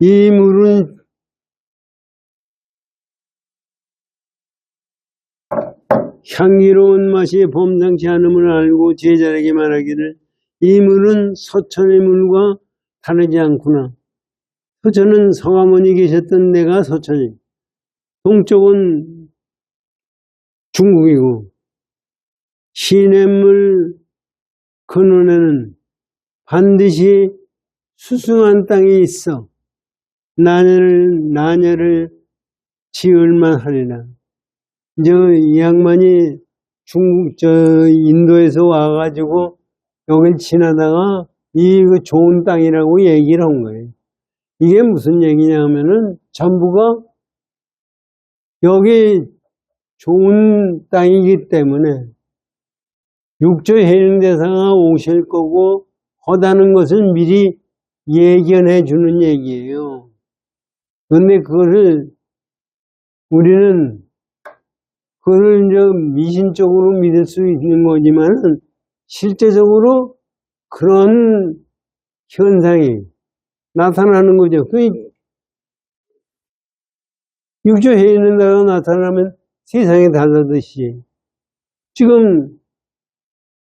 이 물은 향기로운 맛이 범상치 않음을 알고 제자에게 말하기를 이 물은 서천의 물과 다르지 않구나. 서천은 성화문이 계셨던 데가 서천이, 동쪽은 중국이고 시냇물 근원에는 반드시 수승한 땅이 있어 나녀를 지을만 하리라. 이 양반이 인도에서 와가지고 여길 지나다가 그 좋은 땅이라고 얘기를 한 거예요. 이게 무슨 얘기냐면은 전부가 여기 좋은 땅이기 때문에 육조 해능대사가 오실 거고 하다는 것을 미리 예견해 주는 얘기예요. 그런데 우리는 그걸 이제 미신적으로 믿을 수 있는 거지만 실제적으로 그런 현상이 나타나는 거죠. 육조해 있는 데가 나타나면 세상이 달라듯이 지금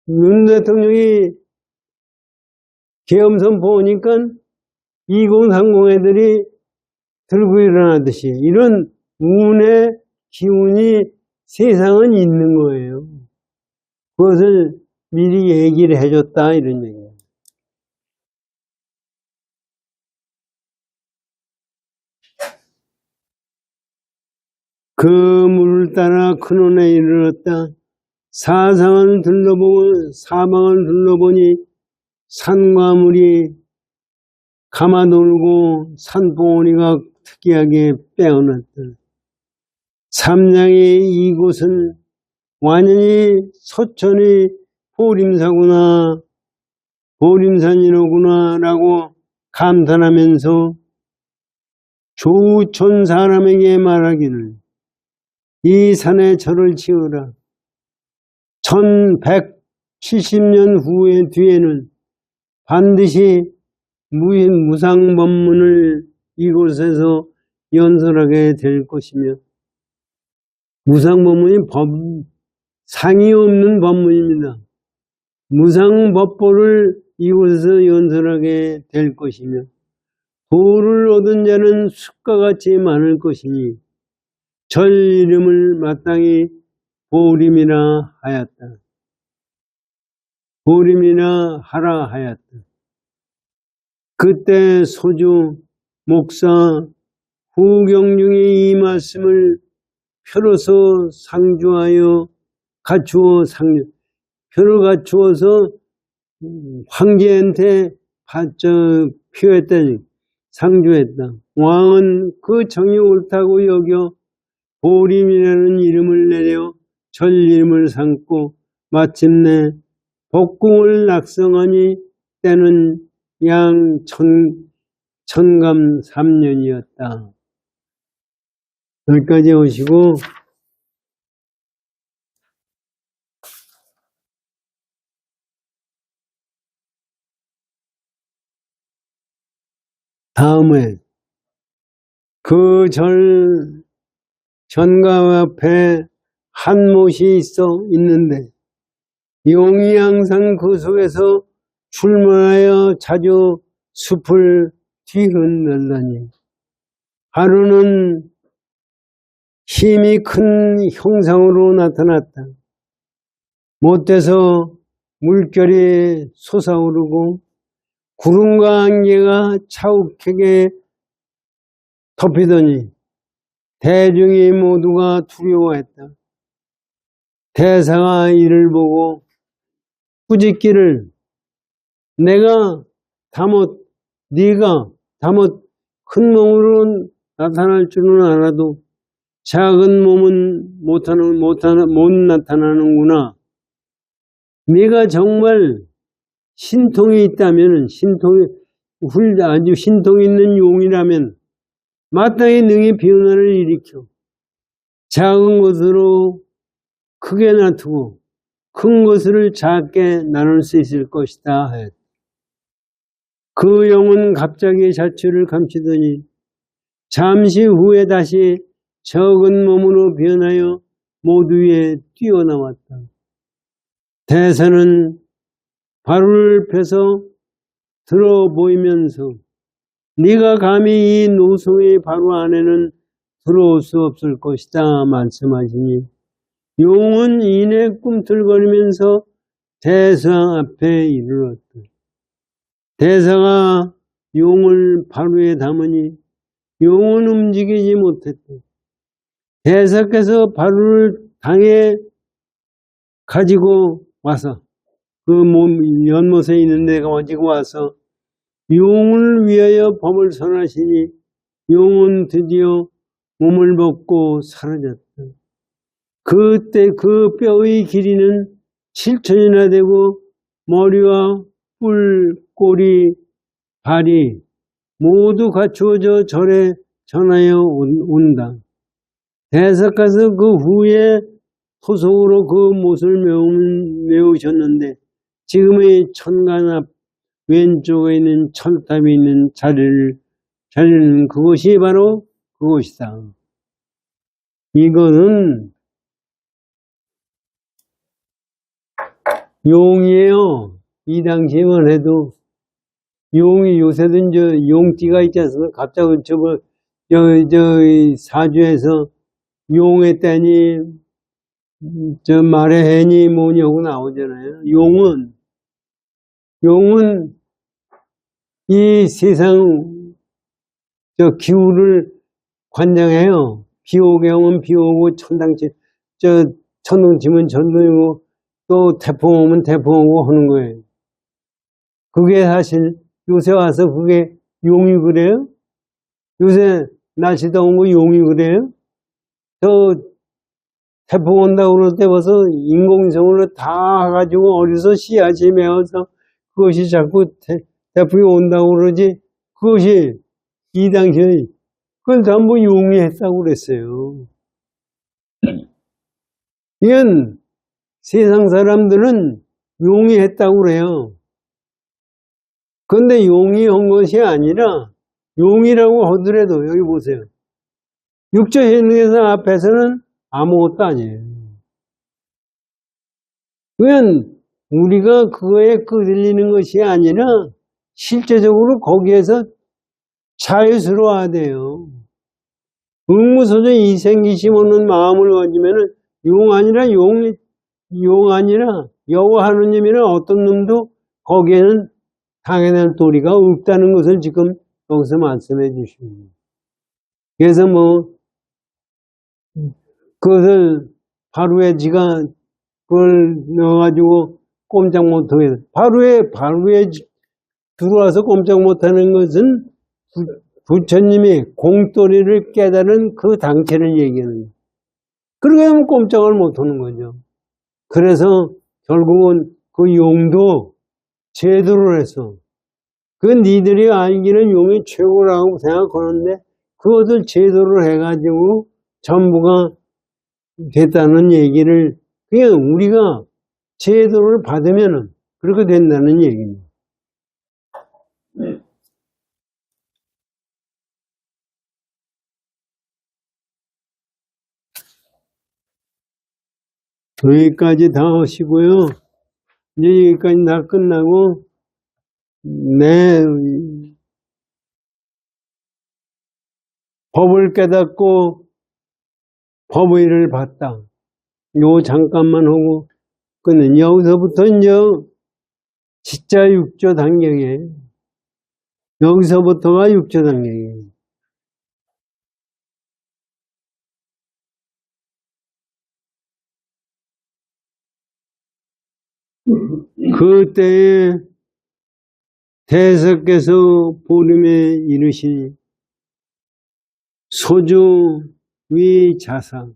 윤 대통령이 계엄선포 오니까 2030 애들이 들고 일어나듯이 이런 운의 기운이 세상은 있는 거예요. 그것을 미리 얘기를 해줬다 이런 얘기예요. 그 물을 따라 근원에 이르렀다. 사방을 둘러보니 산과 물이 감아돌고 산봉우리가 특이하게 빼어났다. 삼장의 이곳은 완전히 서천의 보림산이로구나 라고 감탄하면서 조천 사람에게 말하기를 이 산에 절을 지으라. 1170년 후에 뒤에는 반드시 무상법문을 이곳에서 연설하게 될 것이며 무상법문이 상이 없는 법문입니다. 무상법보를 이곳에서 연설하게 될 것이며 도를 얻은 자는 숫과 같이 많을 것이니 절 이름을 마땅히 보림이라 하라 하였다. 그때 소주, 목사, 후경중이 이 말씀을 표로서 상주하여 표를 갖추어서 황제한테 표했다니 상주했다. 왕은 그 정이 옳다고 여겨 보림이라는 이름을 내려 절 이름을 삼고 마침내 법궁을 낙성하니 때는 양 천감 3년이었다. 여기까지 오시고 다음에 그 전감 앞에 한 못이 있는데 용이 항상 그 속에서 출몰하여 자주 숲을 뒤흔들더니 하루는 힘이 큰 형상으로 나타났다. 못돼서 물결이 솟아오르고 구름과 안개가 차욱하게 덮이더니 대중이 모두가 두려워했다. 대사가 이를 보고 꾸짖기를 네가 다못 큰 몸으로 나타날 줄은 알아도 작은 몸은 못 나타나는구나. 네가 정말 신통이 있다면, 아주 신통이 있는 용이라면 마땅히 능히 변화를 일으켜 작은 것으로 크게 나타고 큰 것을 작게 나눌 수 있을 것이다. 그 영은 갑자기 자취를 감추더니 잠시 후에 다시 적은 몸으로 변하여 모두 위에 뛰어나왔다. 대사는 발을 펴서 들어 보이면서 네가 감히 이 노송의 바로 안에는 들어올 수 없을 것이다 말씀하시니 용은 이내 꿈틀거리면서 대사 앞에 이르렀다. 대사가 용을 바로에 담으니 용은 움직이지 못했다. 대사께서 바로를 당에 가지고 와서 그 연못에 있는 데가 가지고 와서 용을 위하여 법을 선하시니 용은 드디어 몸을 벗고 사라졌다. 그때 그 뼈의 길이는 7천이나 되고 머리와 뿔, 꼬리, 발이 모두 갖추어져 절에 전하여 온다. 대사께서 그 후에 토속으로 그 못을 메우셨는데 지금의 천간 앞 왼쪽에 있는 철탑이 있는 자리는 그것이 바로 그것이다. 이거는 용이에요. 이 당시에만 해도 용이 요새도 이제 용띠가 있지 않습니까? 갑자기 사주에서 용의 때니 말의 해니 뭐냐고 나오잖아요. 용은 이 세상 기후를 관장해요. 비 오게 하면 비 오고 천둥 치면 천둥이고 또 태풍 오면 태풍 오고 하는 거예요. 그게 사실 요새 와서 그게 용이 그래요? 요새 날씨 더운 거 용이 그래요? 태풍 온다고 그럴 때 벌써 인공성으로 다 가지고 어디서 씨앗이 메어서 그것이 자꾸 태풍이 온다고 그러지 그것이 이 당시에 그걸 전부 용이 했다고 그랬어요. 이건 세상 사람들은 용이 했다고 그래요. 그런데 용이 한 것이 아니라 용이라고 하더라도 여기 보세요. 육조 현능에서 앞에서는 아무것도 아니에요. 그건 우리가 그거에 끌리는 것이 아니라 실제적으로 거기에서 자유스러워야 돼요. 의무소정 이생기심 없는 마음을 가지면은 용 아니라 여호와 하느님이나 어떤 놈도 거기에는 당연할 도리가 없다는 것을 지금 여기서 말씀해 주십니다. 그래서 그것을 바로에 지가 그걸 넣어가지고 꼼짝 못하게 바로에 들어와서 꼼짝 못하는 것은 부처님이 공돌이를 깨달은 그 당체를 얘기하는 거예요. 그러게 하면 꼼짝을 못하는 거죠. 그래서 결국은 그 용도 제도를 해서 그 니들이 알기는 용이 최고라고 생각하는데 그것을 제도를 해가지고 전부가 됐다는 얘기를 그냥 우리가 제도를 받으면은 그렇게 된다는 얘기입니다. 여기까지 다 하시고요. 이제 여기까지 다 끝나고, 법을 깨닫고 법의 일을 봤다. 요 잠깐만 하고 끝내. 여기서부터 이제 진짜 육조 단경이에요. 여기서부터가 육조 단경이에요. 그때에 대사께서 보름에 이르시니 소주 위자사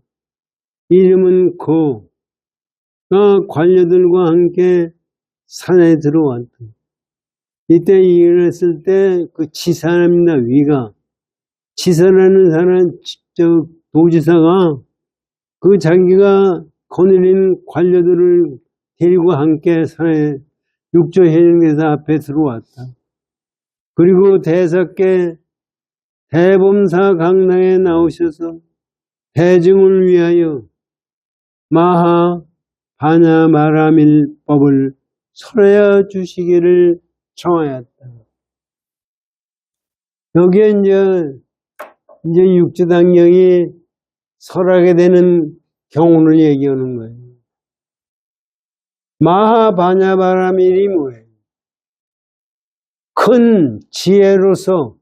이름은 고가 관료들과 함께 산에 들어왔다. 이때 일어났을 때 그 지사랍니다. 위가 지사라는 사람 도지사가 그 자기가 거느린 관료들을 데리고 함께 산에 육조해령대사 앞에 들어왔다. 그리고 대사께 대범사 강당에 나오셔서 대중을 위하여 마하 바냐 마라밀법을 설해야 주시기를 청하였다. 여기에 이제 육조단경이 설하게 되는 경우를 얘기하는 거예요. 마하 바냐 마라밀이 뭐예요? 큰 지혜로서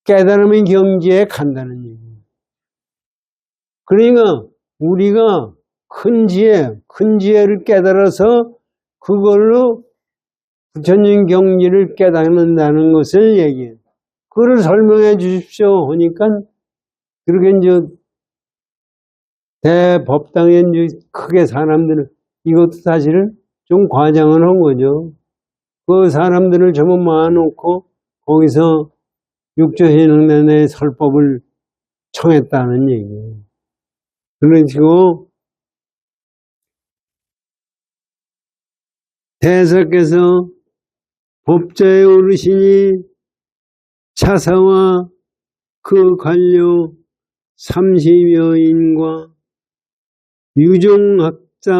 깨달음의 경지에 간다는 얘기예요. 그러니까 우리가 큰 지혜를 깨달아서 그걸로 부처님 경지를 깨닫는다는 것을 얘기해요. 그걸 설명해 주십시오 하니까 그렇게 이제 대법당에 이제 크게 사람들은 이것도 사실은 좀 과장을 한 거죠. 그 사람들을 전부 모아놓고 거기서 육조해령단의 설법을 청했다는 얘기예요. 그런 식으로 대사께서 법자에 오르시니 차사와 그 관료 30여인과 유종학자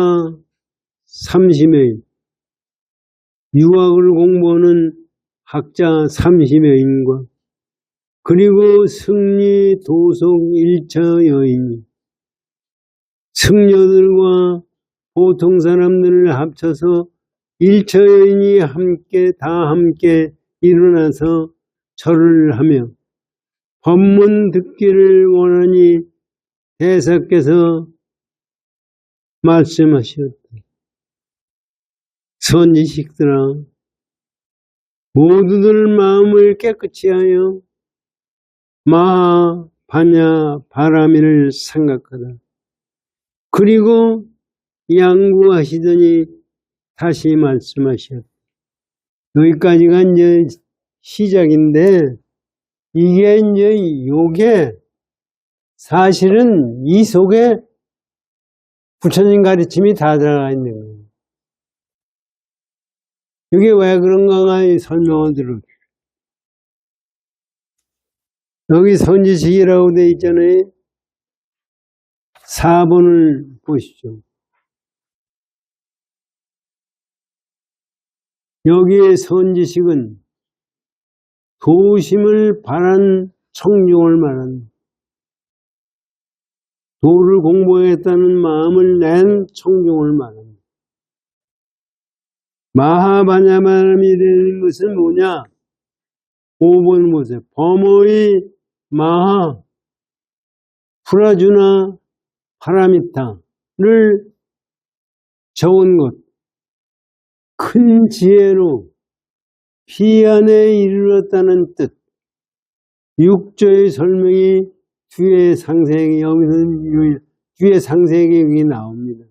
30여인, 유학을 공부하는 학자 30여인과 그리고 승리 도속 일처 여인이 승려들과 보통 사람들을 합쳐서 일처 여인이 함께 일어나서 절을 하며 법문 듣기를 원하니 대사께서 말씀하셨다. 선지식들아, 모두들 마음을 깨끗이 하여 마하 바냐 바라밀을 생각하다. 그리고 양구하시더니 다시 말씀하셨다. 여기까지가 이제 시작인데 이게 이제 요게 사실은 이 속에 부처님 가르침이 다 들어가 있는 거예요. 이게 왜 그런가가 설명을 들어요. 여기 선지식이라고 되어 있잖아요. 4번을 보시죠. 여기에 선지식은 도심을 바란 청중을 말한다. 도를 공부하겠다는 마음을 낸 청중을 말한다. 마하바냐바람이라는 것은 뭐냐? 5번 보세요. 범어의 마하, 프라주나 파라미타를 적은 것. 큰 지혜로 비안에 이르렀다는 뜻. 육조의 설명이 뒤에 상세하게, 여기서는 뒤에 상세하게 여기 나옵니다.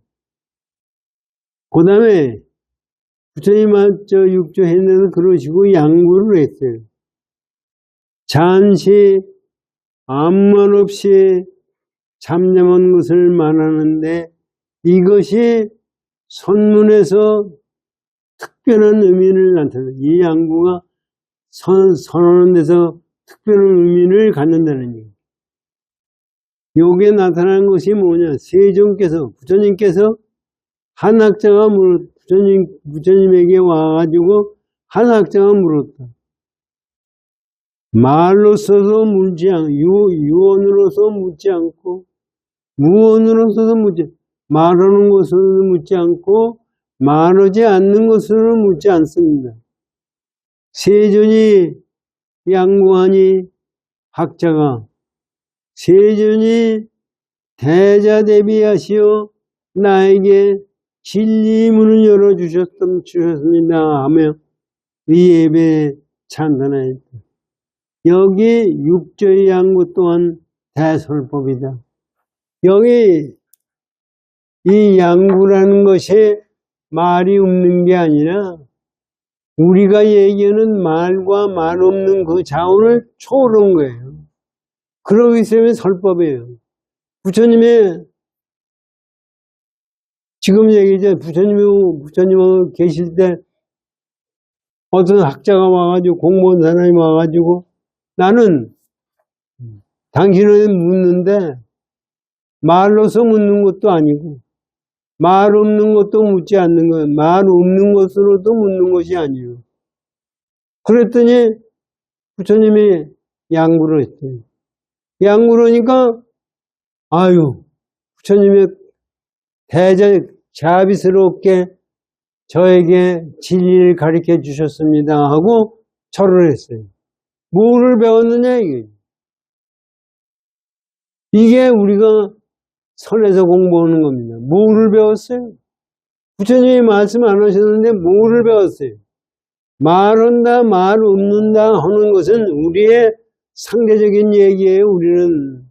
그 다음에 부처님 육조 했는데 그러시고 양구를 했어요. 잠시 아무 말 없이 잠잠한 것을 말하는데 이것이 선문에서 특별한 의미를 나타내요. 이 양구가 선언하는 데서 특별한 의미를 갖는다는 얘기예요. 요게 나타난 것이 뭐냐? 세존께서, 부처님께서 한 학자가 부처님에게 와가지고 한 학자가 물었다. 말로서도 유언으로서 묻지 않고, 무언으로서도 말하는 것으로 묻지 않고, 말하지 않는 것으로 묻지 않습니다. 세존이 양구하니 학자가 세존이 대자대비하시어 나에게 진리 문을 열어주셨습니다 하며 이 예배에 찬탄하였다. 여기 육조의 양구 또한 대설법이다. 여기 이 양구라는 것이 말이 없는 게 아니라 우리가 얘기하는 말과 말 없는 그 자원을 초월한 거예요. 그러기 때문에 설법이에요. 부처님의 지금 얘기죠. 부처님하고 계실 때 어떤 학자가 와가지고 공무원 사람이 와가지고 나는 당신을 묻는데 말로서 묻는 것도 아니고 말 없는 것도 묻지 않는 거예요. 말 없는 것으로도 묻는 것이 아니에요. 그랬더니 부처님이 양구를 했어요. 양구르니까 아유 부처님이 자비스럽게 저에게 진리를 가르쳐 주셨습니다 하고 절을 했어요. 뭐를 배웠느냐 이게 우리가 선에서 공부하는 겁니다. 뭐를 배웠어요? 부처님이 말씀 안 하셨는데 뭐를 배웠어요? 말한다 말 없는다 하는 것은 우리의 상대적인 얘기예요. 우리는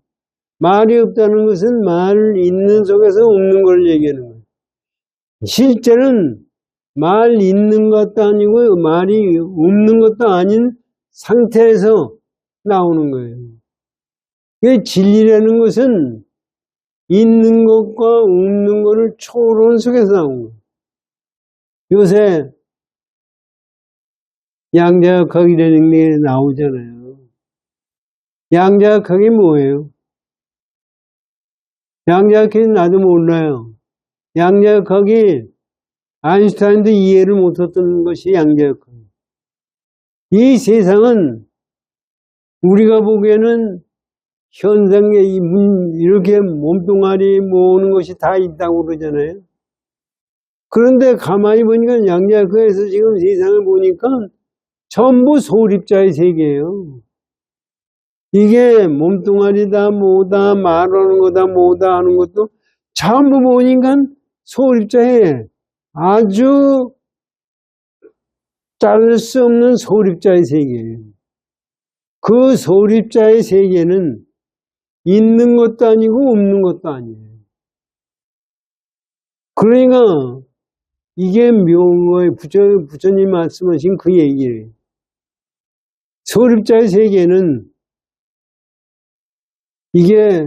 말이 없다는 것은 말 있는 속에서 없는 걸 얘기하는 거예요. 실제는 말 있는 것도 아니고 말이 없는 것도 아닌 상태에서 나오는 거예요. 이 진리라는 것은 있는 것과 없는 것을 초월한 속에서 나오는 거예요. 요새 양자역학이라는 게 나오잖아요. 양자역학이 뭐예요? 양자역학이 나도 몰라요. 양자역학이 아인슈타인도 이해를 못했던 것이 양자역학. 이 세상은 우리가 보기에는 현상에 이렇게 몸뚱아리 모으는 것이 다 있다고 그러잖아요. 그런데 가만히 보니까 양자역학에서 지금 세상을 보니까 전부 소립자의 세계예요. 이게 몸뚱아리다 뭐다 말하는 거다 뭐다 하는 것도 전부 보니까 소립자의 아주 자를 수 없는 소립자의 세계예요. 그 소립자의 세계는 있는 것도 아니고 없는 것도 아니에요. 그러니까 이게 묘의 부처님 말씀하신 그 얘기예요. 소립자의 세계는 이게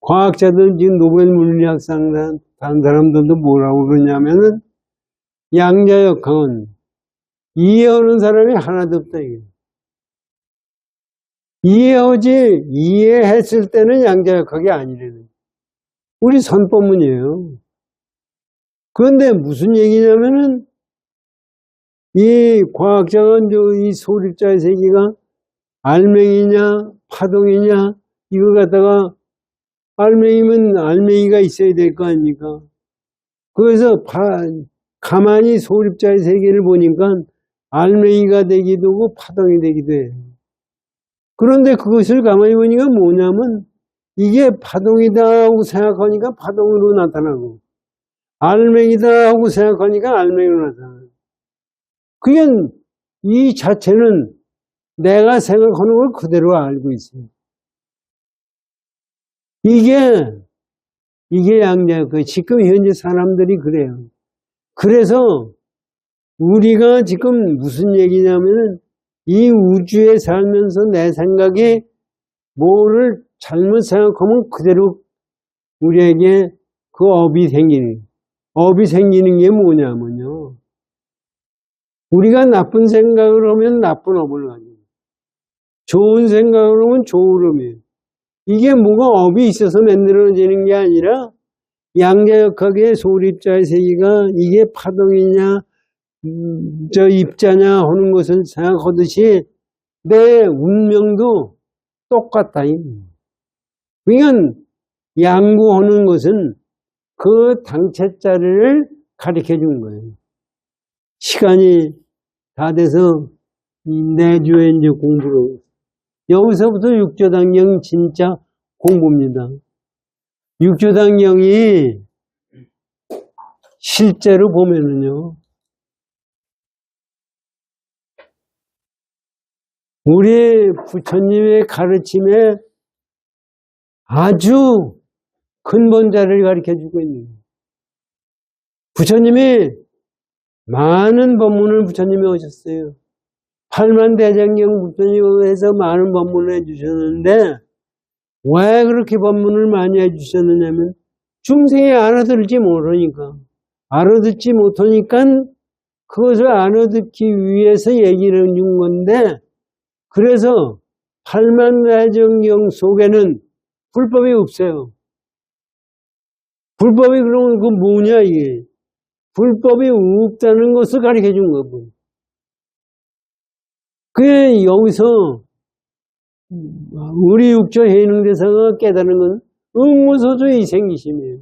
과학자들 지금 노벨 물리학상 다른 사람들도 뭐라고 그러냐면은 양자역학은 이해하는 사람이 하나도 없다 이게. 이해했을 때는 양자역학이 아니라는 우리 선법문이에요. 그런데 무슨 얘기냐면은 이 과학자가 이 소립자의 세계가 알맹이냐 파동이냐 이거 갖다가 알맹이면 알맹이가 있어야 될 거 아닙니까? 그래서 가만히 소립자의 세계를 보니까 알맹이가 되기도 하고 파동이 되기도 해요. 그런데 그것을 가만히 보니까 뭐냐면 이게 파동이다 하고 생각하니까 파동으로 나타나고 알맹이다 하고 생각하니까 알맹이로 나타나고 그게 이 자체는 내가 생각하는 걸 그대로 알고 있어요. 이게 양자역학. 지금 현재 사람들이 그래요. 그래서 우리가 지금 무슨 얘기냐면은 이 우주에 살면서 내 생각이 뭐를 잘못 생각하면 그대로 우리에게 그 업이 생기는 게 뭐냐면요. 우리가 나쁜 생각을 하면 나쁜 업을 가져요. 좋은 생각으로 하면 좋으름이에요. 이게 뭐가 업이 있어서 만들어지는 게 아니라 양자역학의 소립자의 세계가 이게 파동이냐 저 입자냐 하는 것을 생각하듯이 내 운명도 똑같다. 그러니까 양구하는 것은 그 당체자를 가르쳐 준 거예요. 시간이 다 돼서 내주에 이제 공부를 여기서부터 육조당경 진짜 공부입니다. 육조당경이 실제로 보면은요, 우리 부처님의 가르침에 아주 근본자를 가르쳐 주고 있는 거예요. 부처님이 많은 법문을 부처님이 하셨어요. 팔만대장경 부처님에서 많은 법문을 해주셨는데 왜 그렇게 법문을 많이 해주셨느냐면 중생이 알아들지 모르니까 알아듣지 못하니까 그것을 알아듣기 위해서 얘기를 해준 건데 그래서 팔만대장경 속에는 불법이 없어요. 불법이 그러면 그 뭐냐 이게. 불법이 없다는 것을 가르쳐 준 거고. 그게 여기서 우리 육조 해능대사가 깨달은 건 응무소조 이생이심이에요.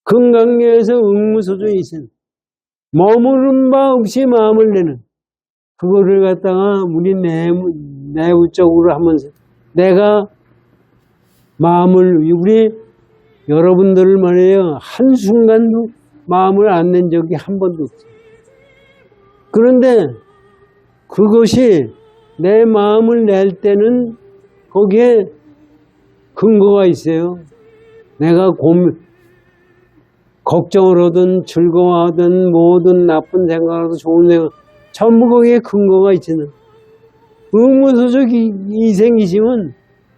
금강경에서 응무소조 이생. 머무른 바 없이 마음을 내는. 그거를 갖다가 우리 내부적으로 하면서 내가 마음을 우리 여러분들을 말해요. 한순간도 마음을 안 낸 적이 한 번도 없어요. 그런데 그것이 내 마음을 낼 때는 거기에 근거가 있어요. 내가 걱정을 하든 즐거워하든 뭐든 나쁜 생각을 하든 좋은 생각 전부 거기에 근거가 있잖아요. 의무소적 이생기심은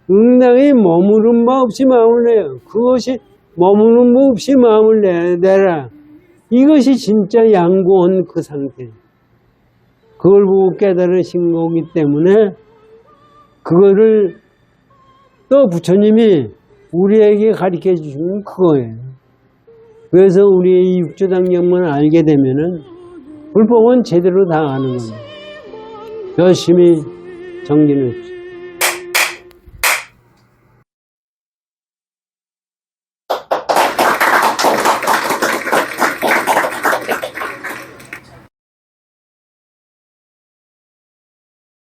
응당에 머무른 바 없이 마음을 내요. 그것이 머무른 바 없이 마음을 내라. 이것이 진짜 양고한 그 상태. 그걸 보고 깨달으신 거기 때문에 그거를 또 부처님이 우리에게 가르쳐 주시는 그거예요. 그래서 우리의 육조당경만 알게 되면은 불법은 제대로 다 아는 겁니다. 열심히 정진해 주십시오.